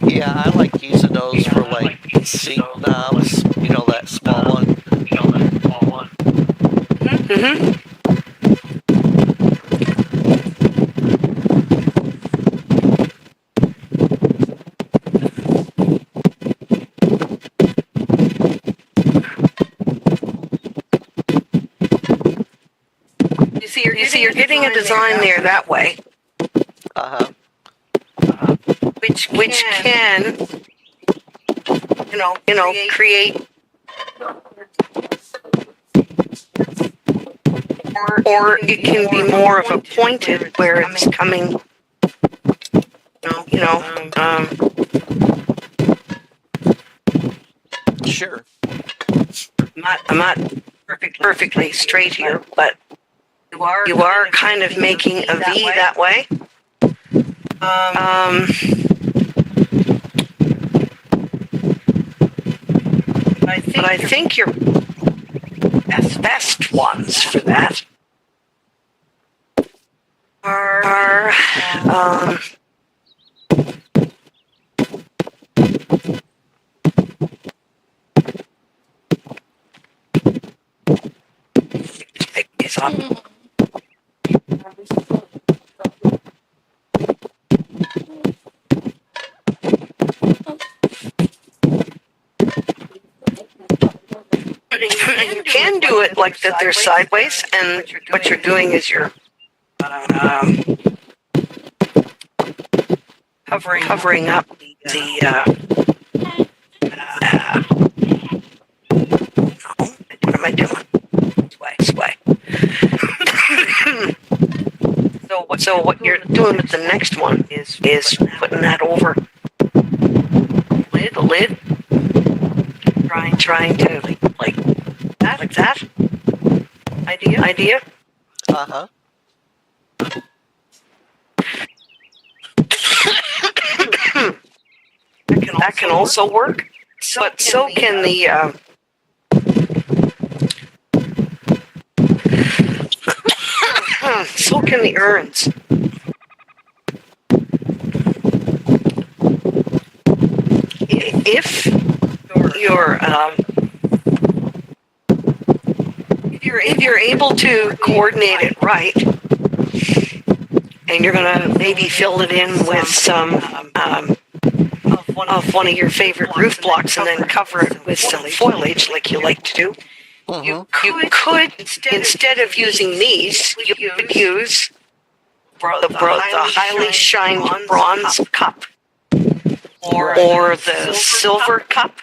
Speaker 1: Yeah, I like using those for like sink knobs, that small one.
Speaker 4: Mm-hmm. getting a design there that way,
Speaker 1: Uh-huh.
Speaker 4: which can, create, or it can be more of a pointed where it's coming,
Speaker 1: Sure.
Speaker 4: I'm not perfectly straight here, but you are kind of making a V that way. But I think your best ones for that are pick these up. You can do it like that they're sideways, and what you're doing is you're covering up the what am I doing? This way. So what you're doing with the next one is putting that over the lid, trying to like that idea.
Speaker 1: Uh-huh.
Speaker 4: That can also work, but so can the so can the urns. If you're able to coordinate it right, and you're gonna maybe fill it in with some of one of your favorite roof blocks, and then cover it with some foliage like you like to do. You could, instead of using these, you could use the highly shined bronze cup or the silver cup.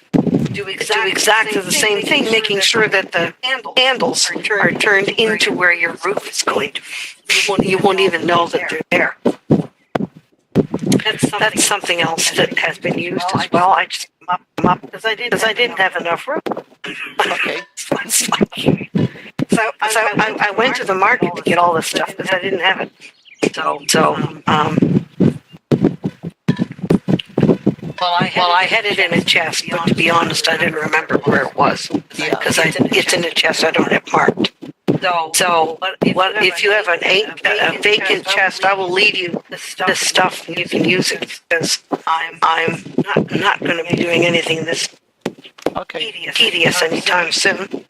Speaker 4: Do exactly the same thing, making sure that the handles are turned into where your roof is going to be. You won't even know that they're there. That's something else that has been used as well. I just mop them up because I didn't have enough room.
Speaker 1: Okay.
Speaker 4: So I went to the market to get all this stuff because I didn't have it. Well, I had it in a chest, but to be honest, I didn't remember where it was because it's in a chest I don't have marked. So if you have a vacant chest, I will leave you this stuff and you can use it because I'm not going to be doing anything this tedious anytime soon.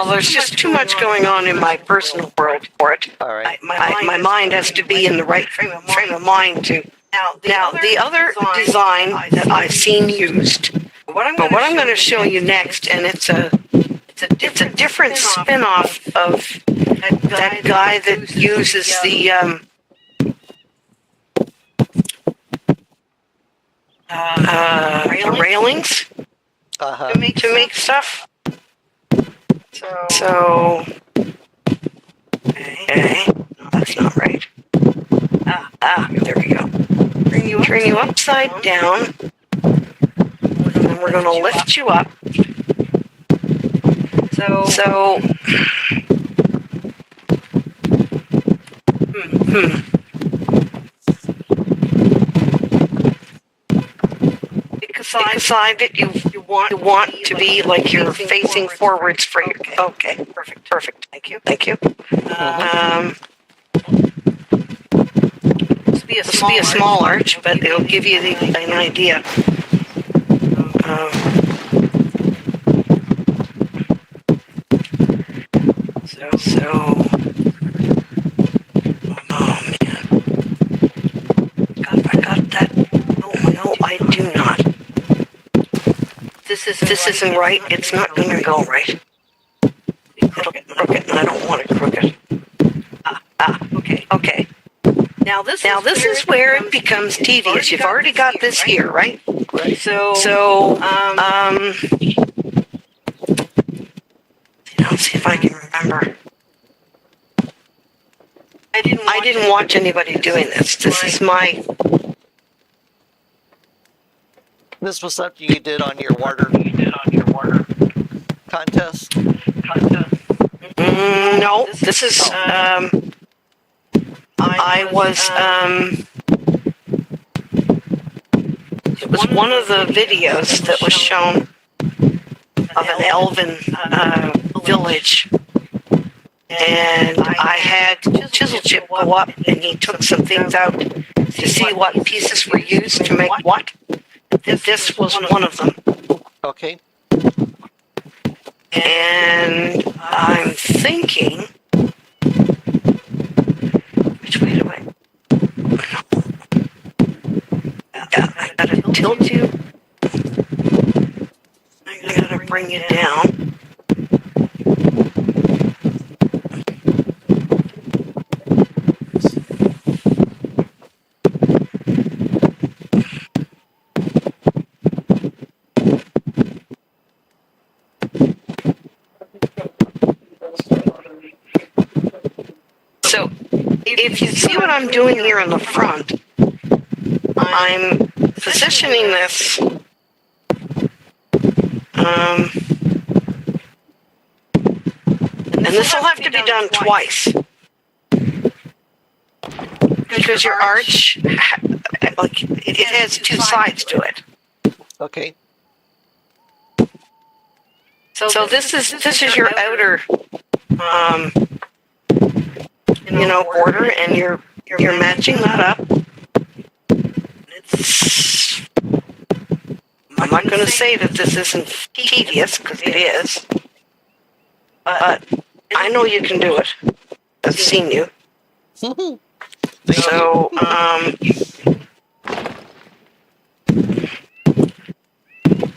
Speaker 4: There's just too much going on in my personal world for it.
Speaker 1: All right.
Speaker 4: My mind has to be in the right frame of mind to. Now, the other design that I've seen used, what I'm going to show you next, and it's a different spin-off of that guy that uses the railings
Speaker 1: Uh-huh.
Speaker 4: to make stuff. So, okay, no, that's not right. There we go. Turn you upside down, and then we're going to lift you up. So, Side that you want to be like you're facing forwards for your. Okay, perfect. Thank you. This will be a small arch, but it'll give you an idea. Oh man, I got that. No, I do not. This isn't right. It's not going to go right. it'll get crooked, and I don't want it crooked. Okay. Now this is where it becomes tedious. You've already got this here, right?
Speaker 1: Right.
Speaker 4: So, let's see if I can remember. I didn't watch anybody doing this. This is my.
Speaker 1: This was something you did on your water contest.
Speaker 4: No, this is. I was. It was one of the videos that was shown of an elven village. And I had Chisel Chip go up, and he took some things out to see what pieces were used to make what. This was one of them.
Speaker 1: Okay.
Speaker 4: And I'm thinking, which way do I? I gotta tilt you. I gotta bring you down. So, if you see what I'm doing here in the front, I'm positioning this and this will have to be done twice because your arch, like, it has two sides to it.
Speaker 1: Okay.
Speaker 4: So this is your outer, border, and you're matching that up. I'm not going to say that this isn't tedious, because it is, but I know you can do it. I've seen you. So,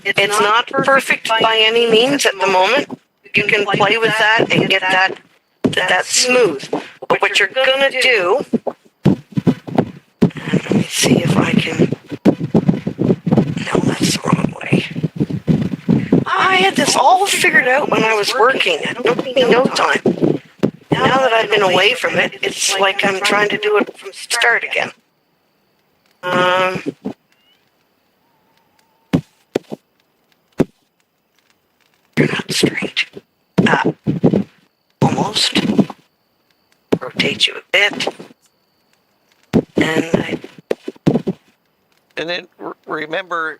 Speaker 4: it's not perfect by any means at the moment. You can play with that and get that smooth. But what you're going to do, let me see if I can. No, that's the wrong way. I had this all figured out when I was working. It took me no time. Now that I've been away from it, it's like I'm trying to do it from start again. You're not straight. Almost. Rotate you a bit.
Speaker 1: And then remember,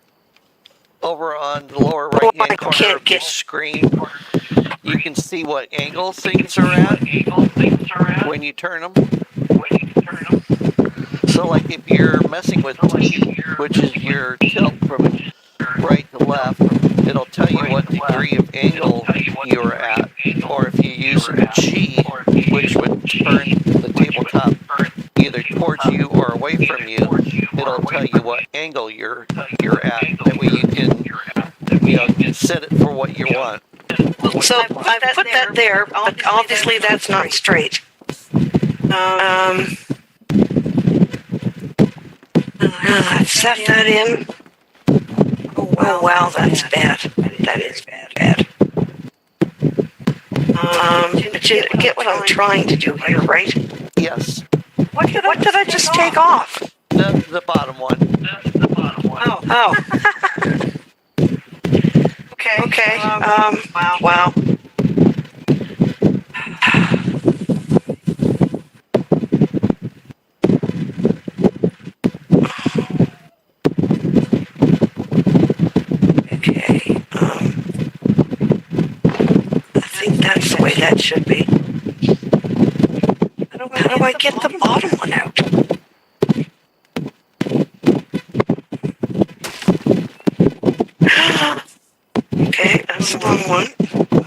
Speaker 1: over on the lower right-hand corner of your screen, you can see what angle things are at when you turn them. So, like, if you're messing with T, which is your tilt from right to left, it'll tell you what degree of angle you're at. Or if you use G, which would turn the tabletop either towards you or away from you, it'll tell you what angle you're at. That way you can set it for what you want.
Speaker 4: So I put that there, but obviously that's not straight. Let's set that in. Oh wow, that's bad. That is bad. But you get what I'm trying to do here, right?
Speaker 1: Yes.
Speaker 4: What did I just take off?
Speaker 1: The bottom one.
Speaker 4: Oh. Okay. Wow. Okay. I think that's the way that should be. How do I get the bottom one out? Okay, that's the wrong one.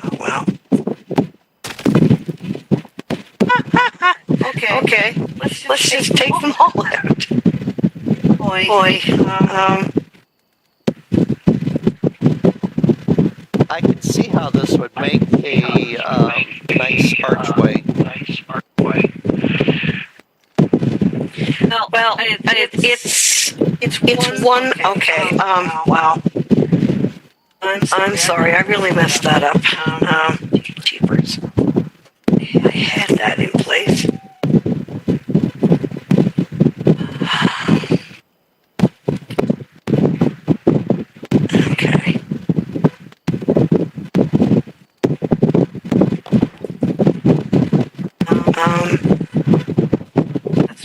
Speaker 4: Oh, wow. Okay. Let's just take them all out. Boy.
Speaker 1: I can see how this would make a archway.
Speaker 2: Nice archway.
Speaker 4: Well, it's one. Okay. Wow. I'm sorry. I really messed that up. Jeepers. I had that in place. Okay.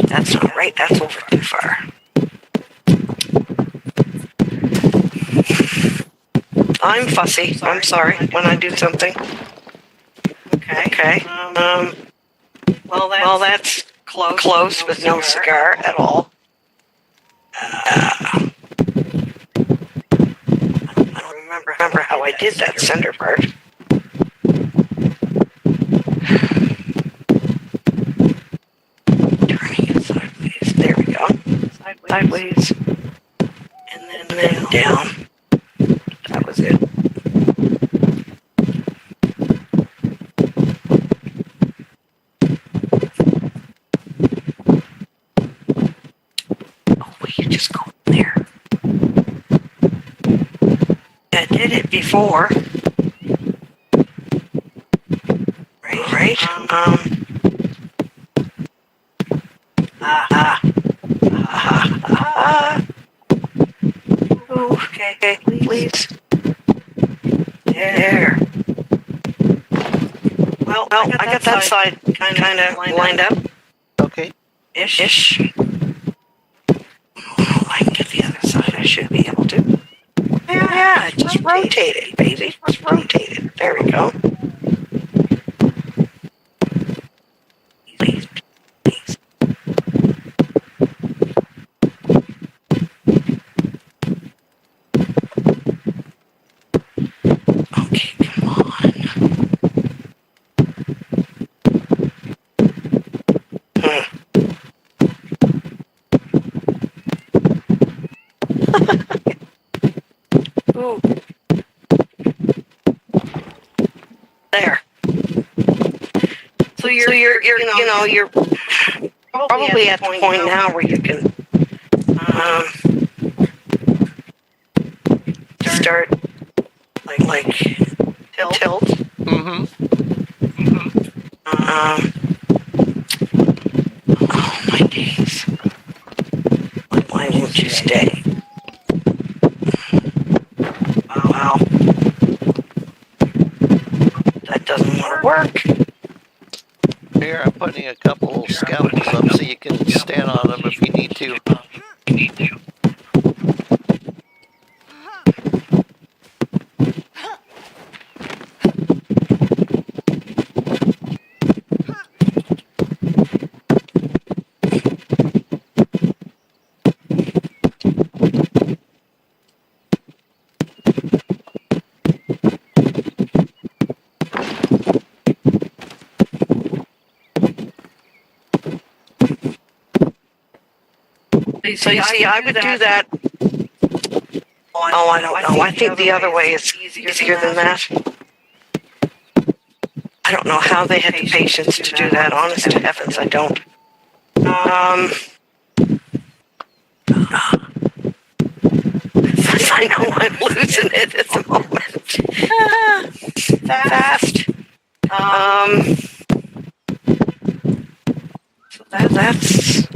Speaker 4: That's not right. That's over too far. I'm fussy. I'm sorry when I do something. Okay. Well, that's close with no cigar at all. I don't remember how I did that center part. Turning it sideways. There we go. Sideways. And then down. That was it. Oh, will you just go there? I did it before. Right? Okay, please. There. Well, I got that side kind of lined up.
Speaker 1: Okay.
Speaker 4: Ish. Oh, I can get the other side. I should be able to. Yeah, just rotate it, baby. Just rotate it. There we go. Please. Okay, come on. Ooh. There. So you're probably at the point now where you can start like tilt.
Speaker 1: Mm-hmm.
Speaker 4: Oh my days. Why won't you stay? Wow. That doesn't want to work.
Speaker 1: Here, I'm putting a couple scaffolds up so you can stand on them if you need to.
Speaker 4: So you see, I would do that. Oh, I don't know. I think the other way is easier than that. I don't know how they had the patience to do that. Honest to heavens, I don't. I know I'm losing it at the moment. Fast. So that's.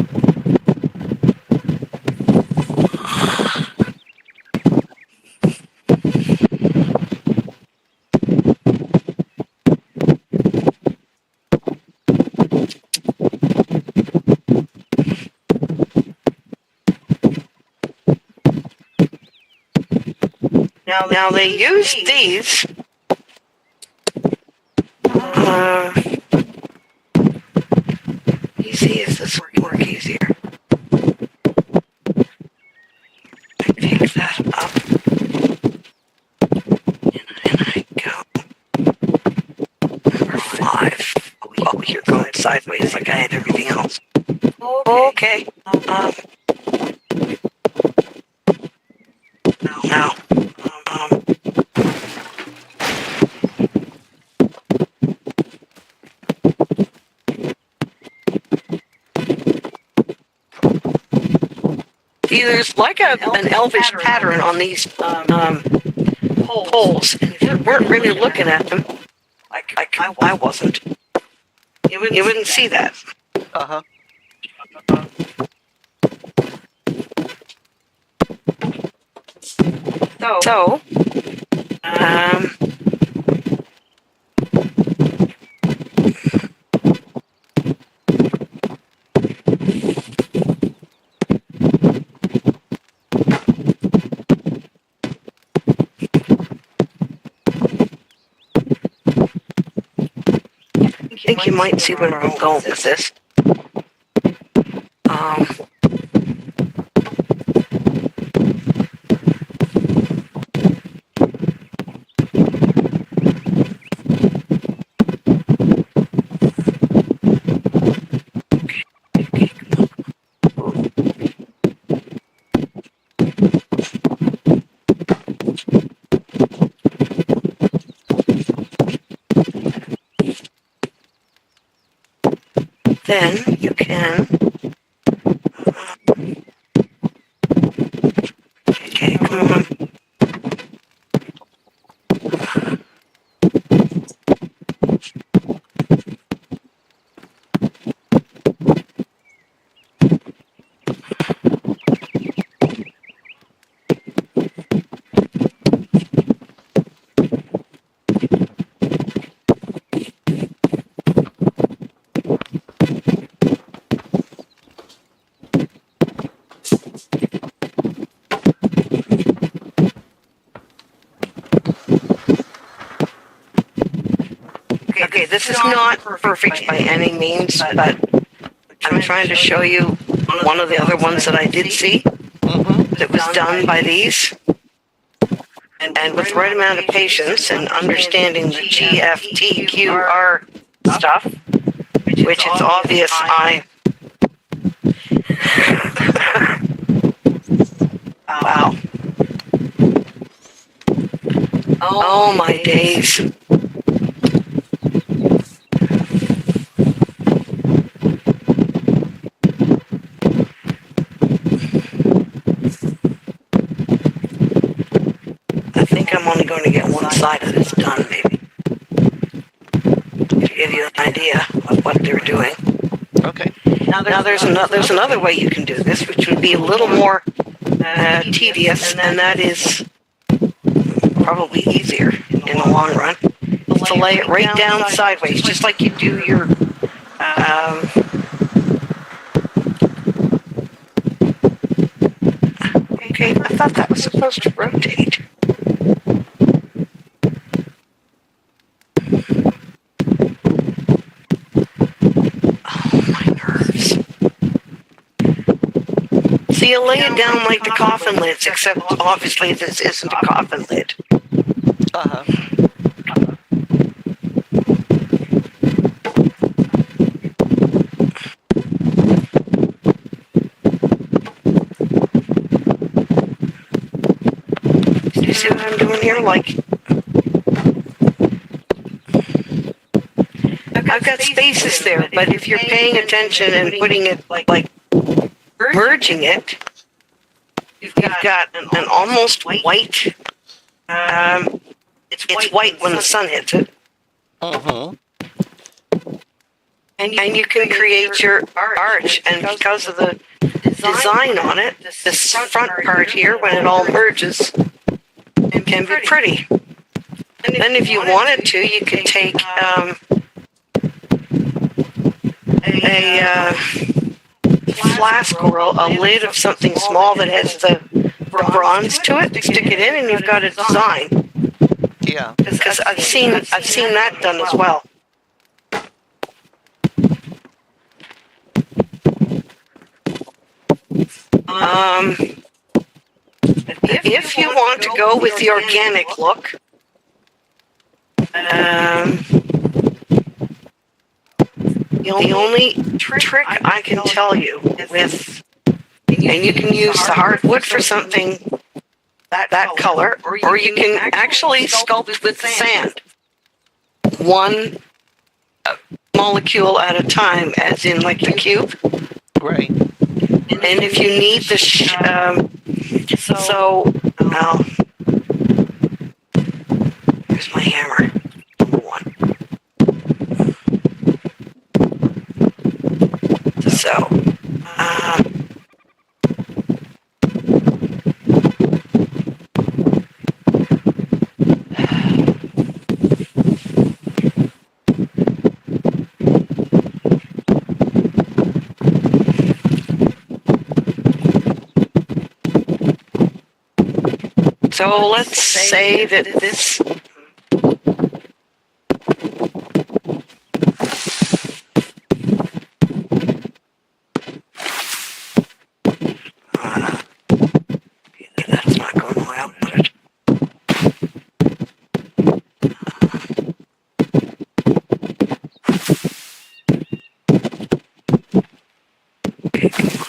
Speaker 4: Now they use these. Easy as this work easier. I pick that up. And I go. Number 5. Oh, you're going sideways like I had everything else. Okay. Now. See, there's like an elvish pattern on these poles. And if you weren't really looking at them, like I wasn't, you wouldn't see that.
Speaker 1: Uh-huh.
Speaker 4: So, I think you might see where I'm going with this. Then you can. Okay, come on. Okay, this is not perfect by any means, but I'm trying to show you one of the other ones that I did see that was done by these. And with the right amount of patience and understanding the GFTQR stuff, which it's obvious I... Wow. Oh my days. I think I'm only going to get one side of this done, maybe. To give you an idea of what they're doing.
Speaker 1: Okay.
Speaker 4: Now there's another way you can do this, which would be a little more tedious, and that is probably easier in the long run. To lay it right down sideways, just like you do your okay, I thought that was supposed to rotate. Oh, my nerves. So you lay it down like the coffin lids, except obviously this isn't a coffin lid.
Speaker 1: Uh-huh.
Speaker 4: Do you see what I'm doing here? Like, I've got spaces there, but if you're paying attention and putting it like merging it, you've got an almost white. It's white when the sun hits it.
Speaker 1: Uh-huh.
Speaker 4: And you can create your arch, and because of the design on it, this front part here, when it all merges, can be pretty. And then if you wanted to, you could take a flask or a lid of something small that has the bronze to it, stick it in, and you've got a design.
Speaker 1: Yeah.
Speaker 4: Because I've seen that done as well. If you want to go with the organic look, the only trick I can tell you with, and you can use the hardwood for something that color, or you can actually sculpt with the sand. One molecule at a time, as in like the cube.
Speaker 1: Right.
Speaker 4: And if you need the here's my hammer. Number one. So, so let's say that this that's not going to output. Okay, come on.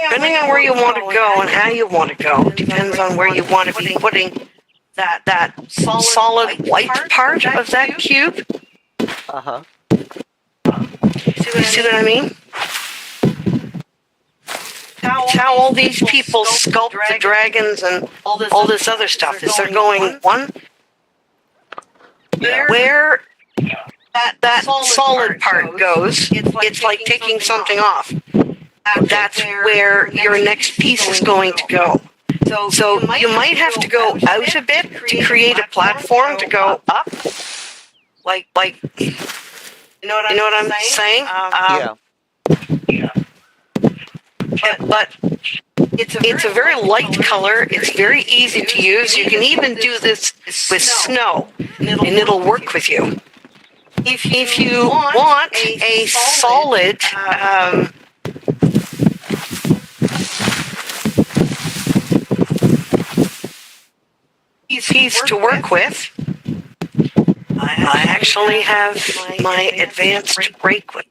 Speaker 4: Depending on where you want to go and how you want to go, depends on where you want to be putting that solid white part of that cube.
Speaker 1: Uh-huh.
Speaker 4: See what I mean? How all these people sculpt the dragons and all this other stuff is they're going one where that solid part goes. It's like taking something off. That's where your next piece is going to go. So you might have to go out a bit to create a platform to go up. Like you know what I'm saying?
Speaker 1: Yeah.
Speaker 4: But it's a very light color. It's very easy to use. You can even do this with snow, and it'll work with you. If you want a solid piece to work with, I actually have my advanced rake with.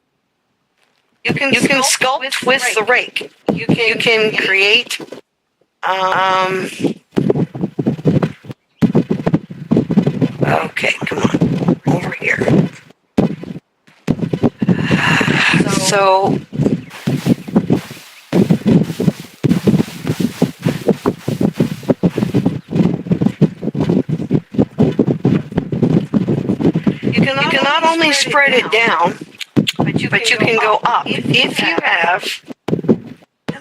Speaker 4: You can sculpt with the rake. You can create okay, come on, over here. So you can not only spread it down, but you can go up. If you have,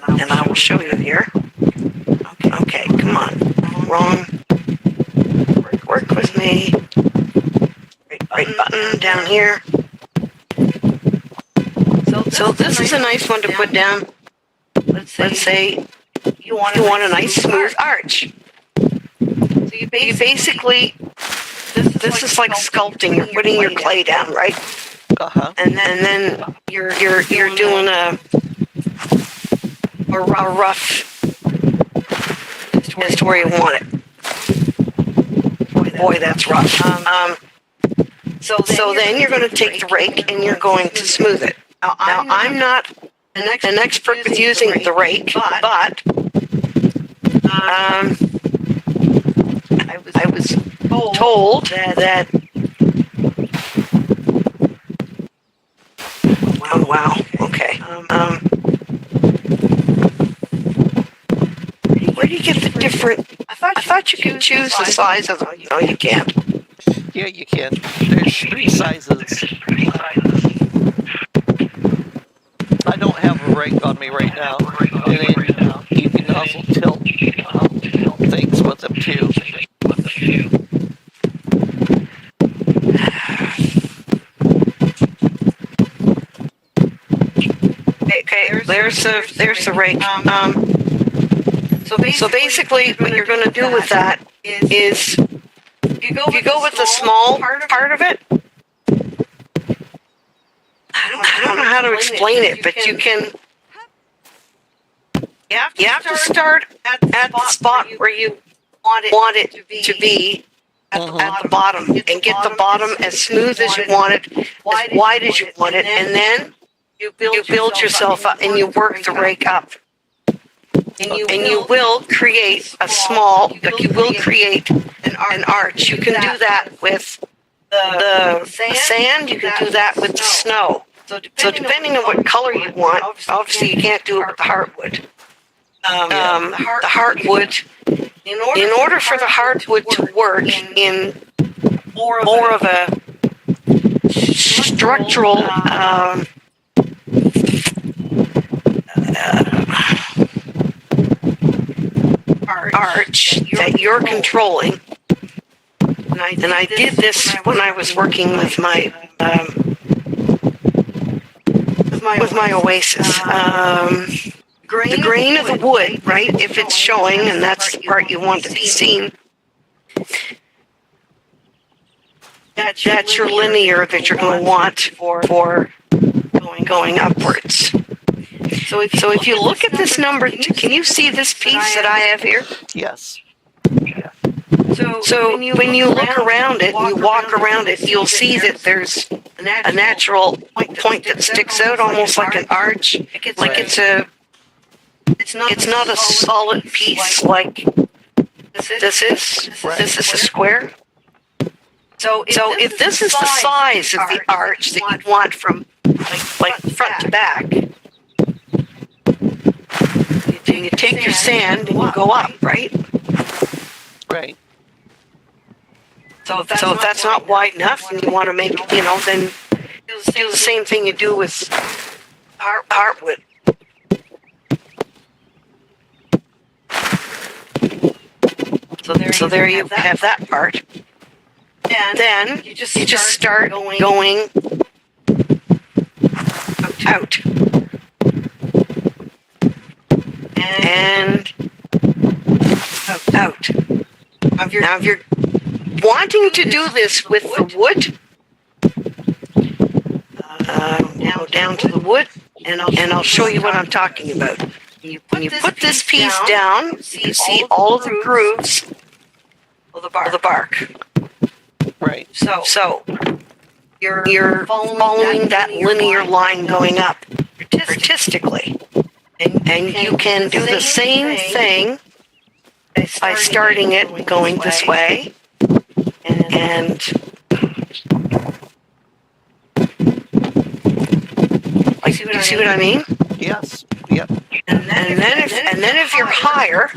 Speaker 4: and I will show you here. Okay, come on. Wrong. Work with me. Right button down here. So this is a nice one to put down. Let's say you want a nice smooth arch. So you basically, this is like sculpting. You're putting your clay down, right?
Speaker 1: Uh-huh.
Speaker 4: And then you're doing a rough as to where you want it. Boy, that's rough. So then you're going to take the rake and you're going to smooth it. Now I'm not an expert with using the rake, but I was told that. Oh wow. Okay. Where do you get the different? I thought you could choose the size of them. No, you can't.
Speaker 1: Yeah, you can. There's 3 sizes. I rake on me right now. And then you can also tilt things with them too.
Speaker 4: Okay, there's the rake. So basically, what you're going to do with that is if you go with the small part of it. I don't know how to explain it, but you can. You have to start at the spot where you want it to be at the bottom, and get the bottom as smooth as you want it, as wide as you want it, and then you build yourself up and you work the rake up. And you will create a small, like you will create an arch. You can do that with the sand, you can do that with the snow. So depending on what color you want, obviously you can't do it with the heartwood. The heartwood, in order for the heartwood to work in more of a structural arch that you're controlling, and I did this when I was working with my Oasis. The grain of the wood, right? If it's showing, and that's the part you want to be seen, that's your linear that you're going to want for going upwards. So if you look at this number, can you see this piece that I have here?
Speaker 1: Yes.
Speaker 4: So when you look around it, you walk around it, you'll see that there's a natural point that sticks out almost like an arch. Like it's not a solid piece like this is. This is a square. So if this is the size of the arch that you want from like front to back, you take your sand and you go up, right?
Speaker 1: Right.
Speaker 4: So if that's not wide enough and you want to make, then do the same thing you do with heartwood. So there you have that part. And then you just start going out. And out. Now, if you're wanting to do this with the wood, now down to the wood, and I'll show you what I'm talking about. When you put this piece down, you see all of the grooves of the bark.
Speaker 1: Right.
Speaker 4: So you're following that linear line going up artistically. And you can do the same thing by starting it going this way. And you see what I mean?
Speaker 1: Yes. Yep.
Speaker 4: And then if you're higher,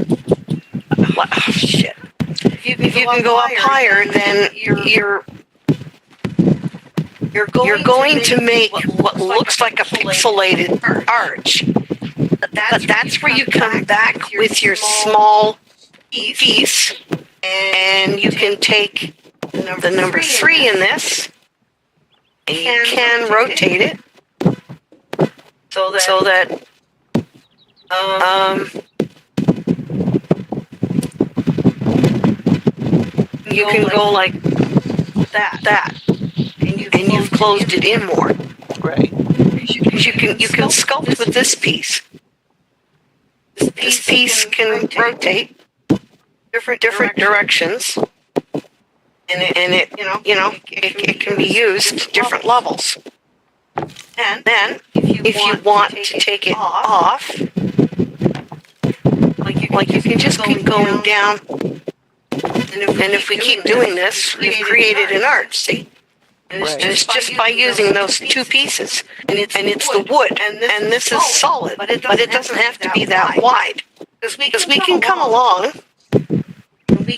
Speaker 4: oh, shit. If you can go up higher, then you're going to make what looks like a pixelated arch. But that's where you come back with your small piece, and you can take the number 3 in this, and you can rotate it so that you can go like that, and you've closed it in more.
Speaker 1: Right.
Speaker 4: Because you can sculpt with this piece. This piece can rotate different directions, and it can be used at different levels. And then, if you want to take it off, like you can just keep going down. And if we keep doing this, we've created an arch, see? And it's just by using those 2 pieces. And it's the wood. And this is solid. But it doesn't have to be that wide. Because we can come along,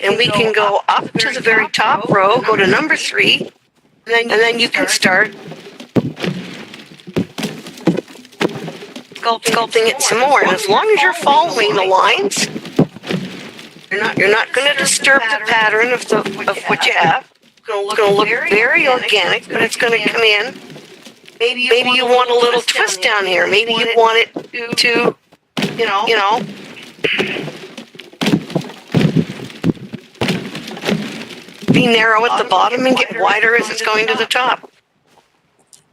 Speaker 4: and we can go up to the very top row, go to number 3, and then you can start sculpting it some more. And as long as you're following the lines, you're not going to disturb the pattern of what you have. It's going to look very organic, but it's going to come in. Maybe you want a little twist down here. Maybe you want it to, you know, be narrow at the bottom and get wider as it's going to the top.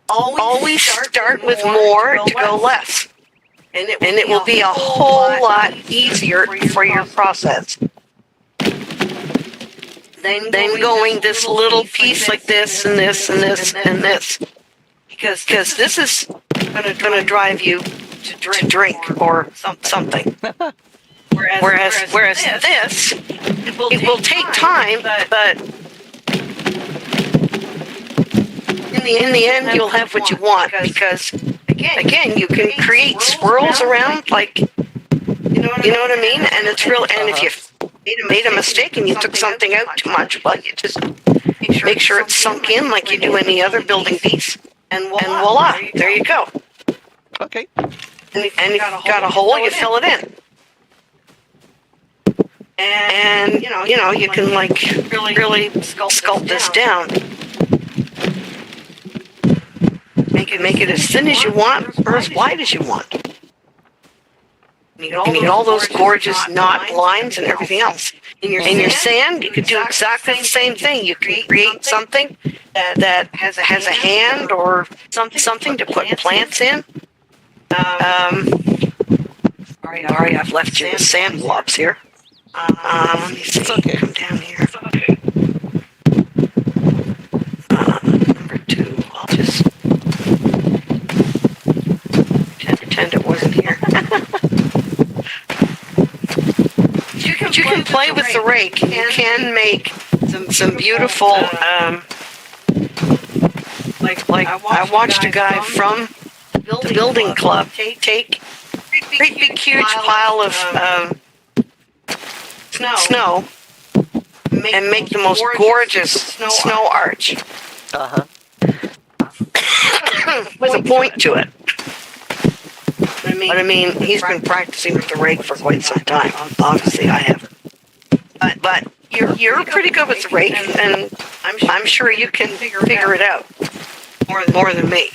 Speaker 4: Always start with more to go less. And it will be a whole lot easier for your process. Then going this little piece like this and this and this and this. Because this is going to drive you to drink or something. Whereas this, it will take time, but in the end, you'll have what you want. Because again, you can create swirls around, like, you know what I mean. And it's real. And if you made a mistake and you took something out too much, well, you just make sure it's sunk in like you do any other building piece. And voila, there you go.
Speaker 1: Okay.
Speaker 4: And if you've got a hole, you fill it in. And you can like really sculpt this down. Make it as thin as you want or as wide as you want. You get all those gorgeous knot lines and everything else. In your sand, you could do exactly the same thing. You can create something that has a hand or something to put plants in. Sorry, I've left you the sand blobs here. Let me see.
Speaker 1: It's okay.
Speaker 4: Come down here. Number 2. I'll just pretend it wasn't here. But you can play with the rake. You can make some beautiful. Like I watched a guy from the building club take a great big huge pile of snow and make the most gorgeous snow arch. With a point to it. But I mean, he's been practicing with the rake for quite some time. Obviously, I haven't. But you're pretty good with the rake, and I'm sure you can figure it out more than me.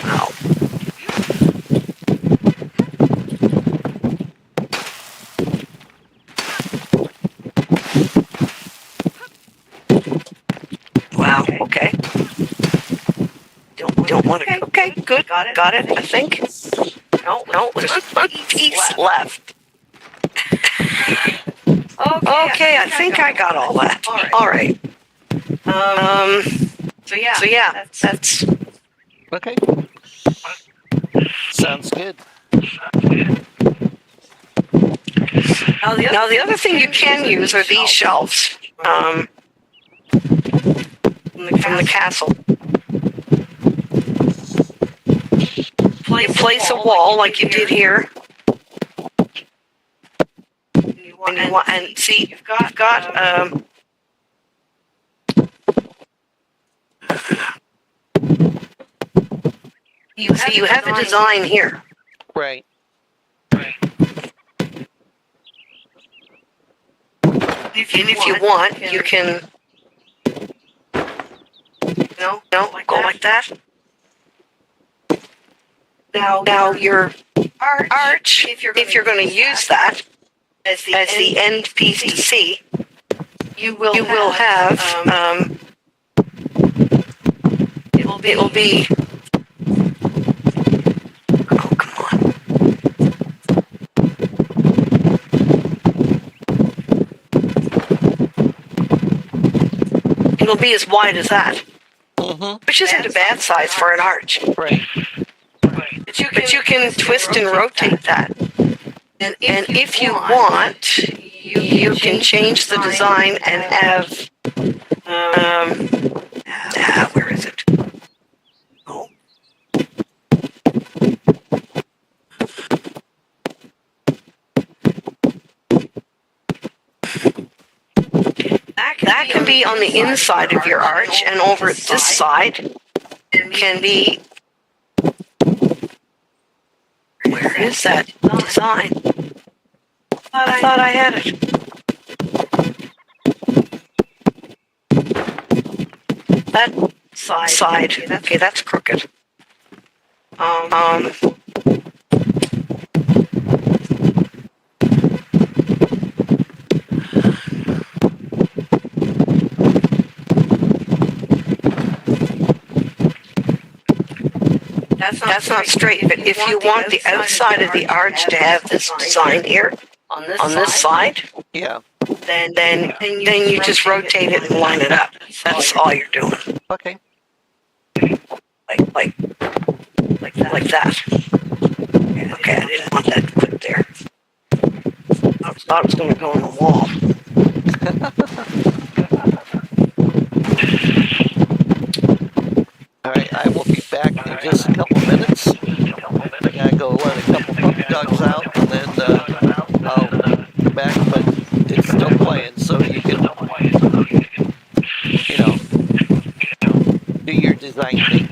Speaker 4: Wow. Wow. Okay. Don't want to. Okay. Good. Got it. I think. No. There's one piece left. Okay. I think I got all that. All right. So yeah. That's.
Speaker 1: Okay. Sounds good.
Speaker 4: Now the other thing you can use are these shelves. From the castle. You place a wall like you did here. And see, you've got you have a design here.
Speaker 1: Right.
Speaker 4: If you want, you can go like that. Now your arch, if you're going to use that as the end piece to see, you will have it will be. Oh, come on. It'll be as wide as that, which isn't a bad size for an arch.
Speaker 1: Right.
Speaker 4: But you can twist and rotate that. And if you want, you can change the design and have, where is it? Oh. that can be on the inside of your arch, and over this side can be. Where is that design? I thought I had it. That side. Okay, that's crooked. That's not straight, but if you want the outside of the arch to have this design here on this side,
Speaker 1: Yeah.
Speaker 4: then you just rotate it and line it up. That's all you're doing.
Speaker 1: Okay.
Speaker 4: Like that. Okay, I didn't want that to put there. I thought it was going to go on the wall.
Speaker 1: All right, I will be back in just a couple minutes. I gotta go let a couple puppy dogs out, and then I'll be back. But it's still playing, so you can, do your design thing.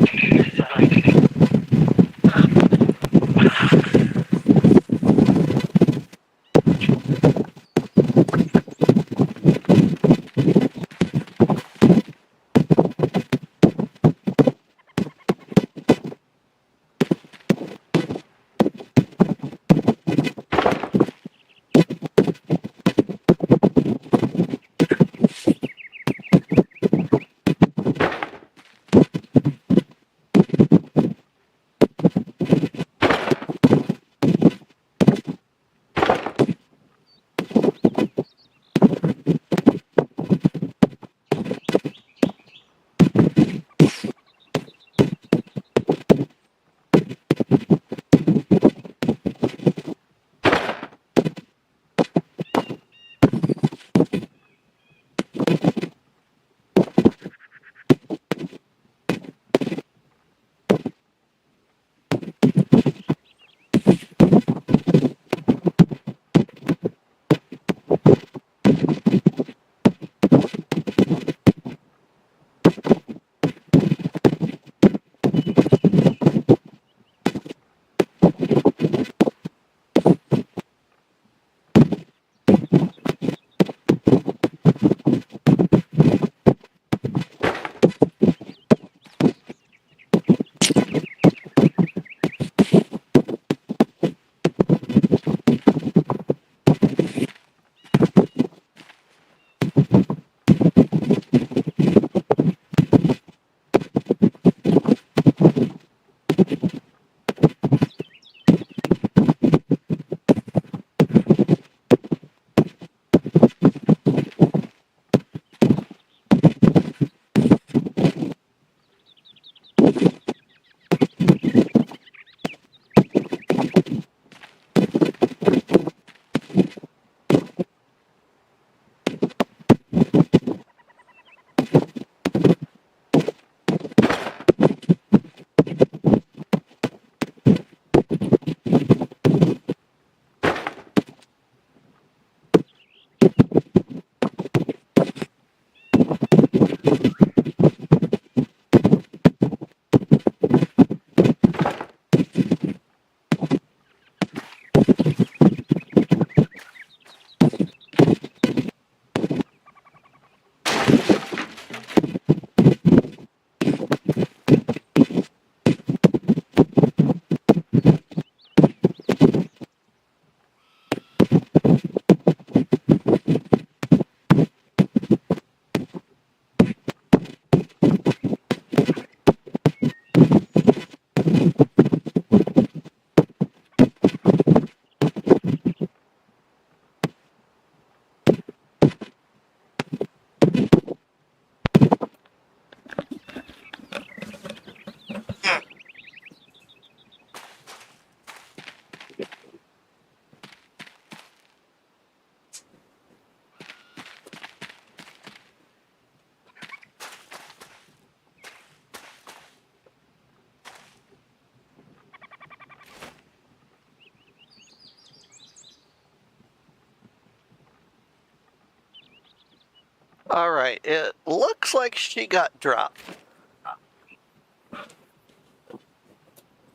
Speaker 1: All right, it looks like she got dropped.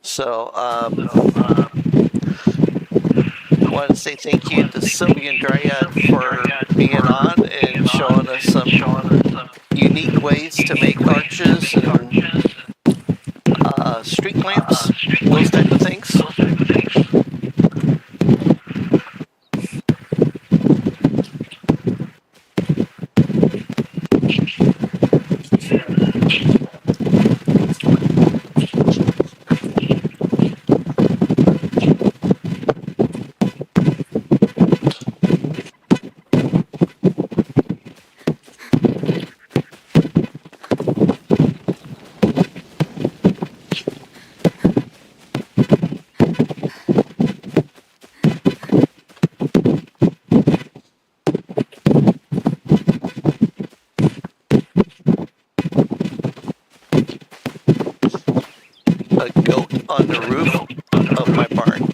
Speaker 1: So, I want to say thank you to SylvanDryad for being on and showing us some unique ways to make arches and street lamps, those type of things. A goat on the roof of my barn.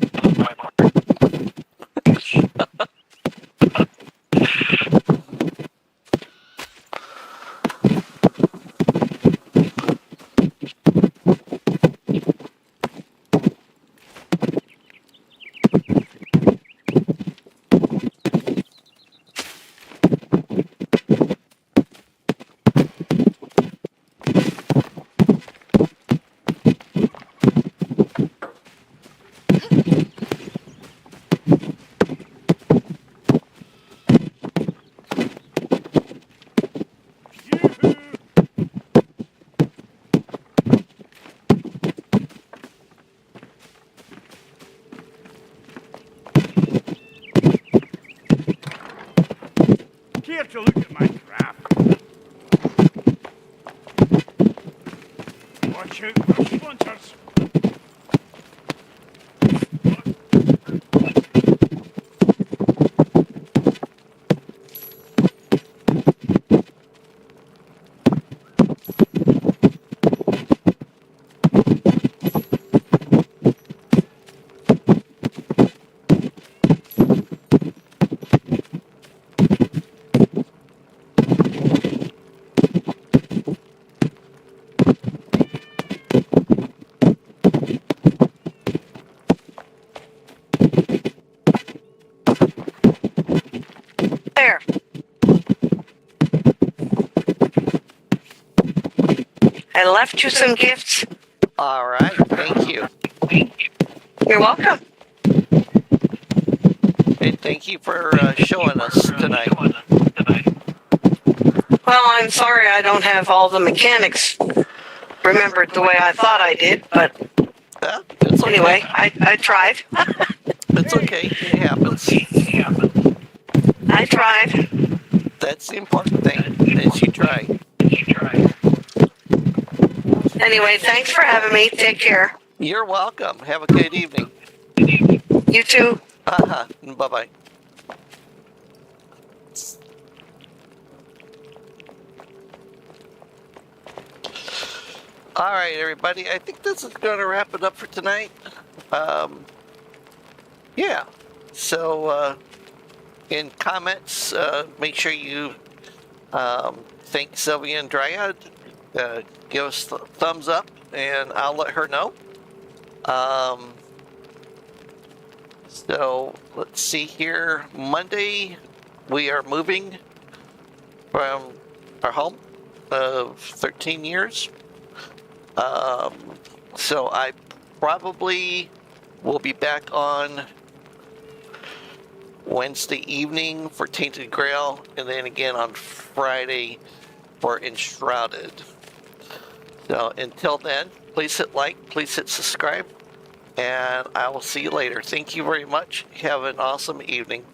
Speaker 3: Yoo-hoo! Care to look at my craft? Watch out for splinters.
Speaker 4: There. I left you some gifts.
Speaker 1: All right, thank you.
Speaker 4: You're welcome.
Speaker 1: And thank you for showing us tonight.
Speaker 4: Well, I'm sorry I don't have all the mechanics remembered the way I thought I did, but
Speaker 1: Yeah, it's okay.
Speaker 4: anyway, I tried.
Speaker 1: It's okay. It happens.
Speaker 4: I tried.
Speaker 1: That's the important thing, is you try.
Speaker 4: Anyway, thanks for having me. Take care.
Speaker 1: You're welcome. Have a good evening.
Speaker 4: You too.
Speaker 1: Uh-huh. Bye-bye. All right, everybody. I think this is going to wrap it up for tonight. Yeah. So, in comments, make sure you thank SylvanDryad. Give us a thumbs up, and I'll let her know. So, let's see here. Monday, we are moving from our home of 13 years. So I probably will be back on Wednesday evening for Tainted Grail, and then again on Friday for Enshrouded. So until then, please hit like, please hit subscribe, and I will see you later. Thank you very much. Have an awesome evening.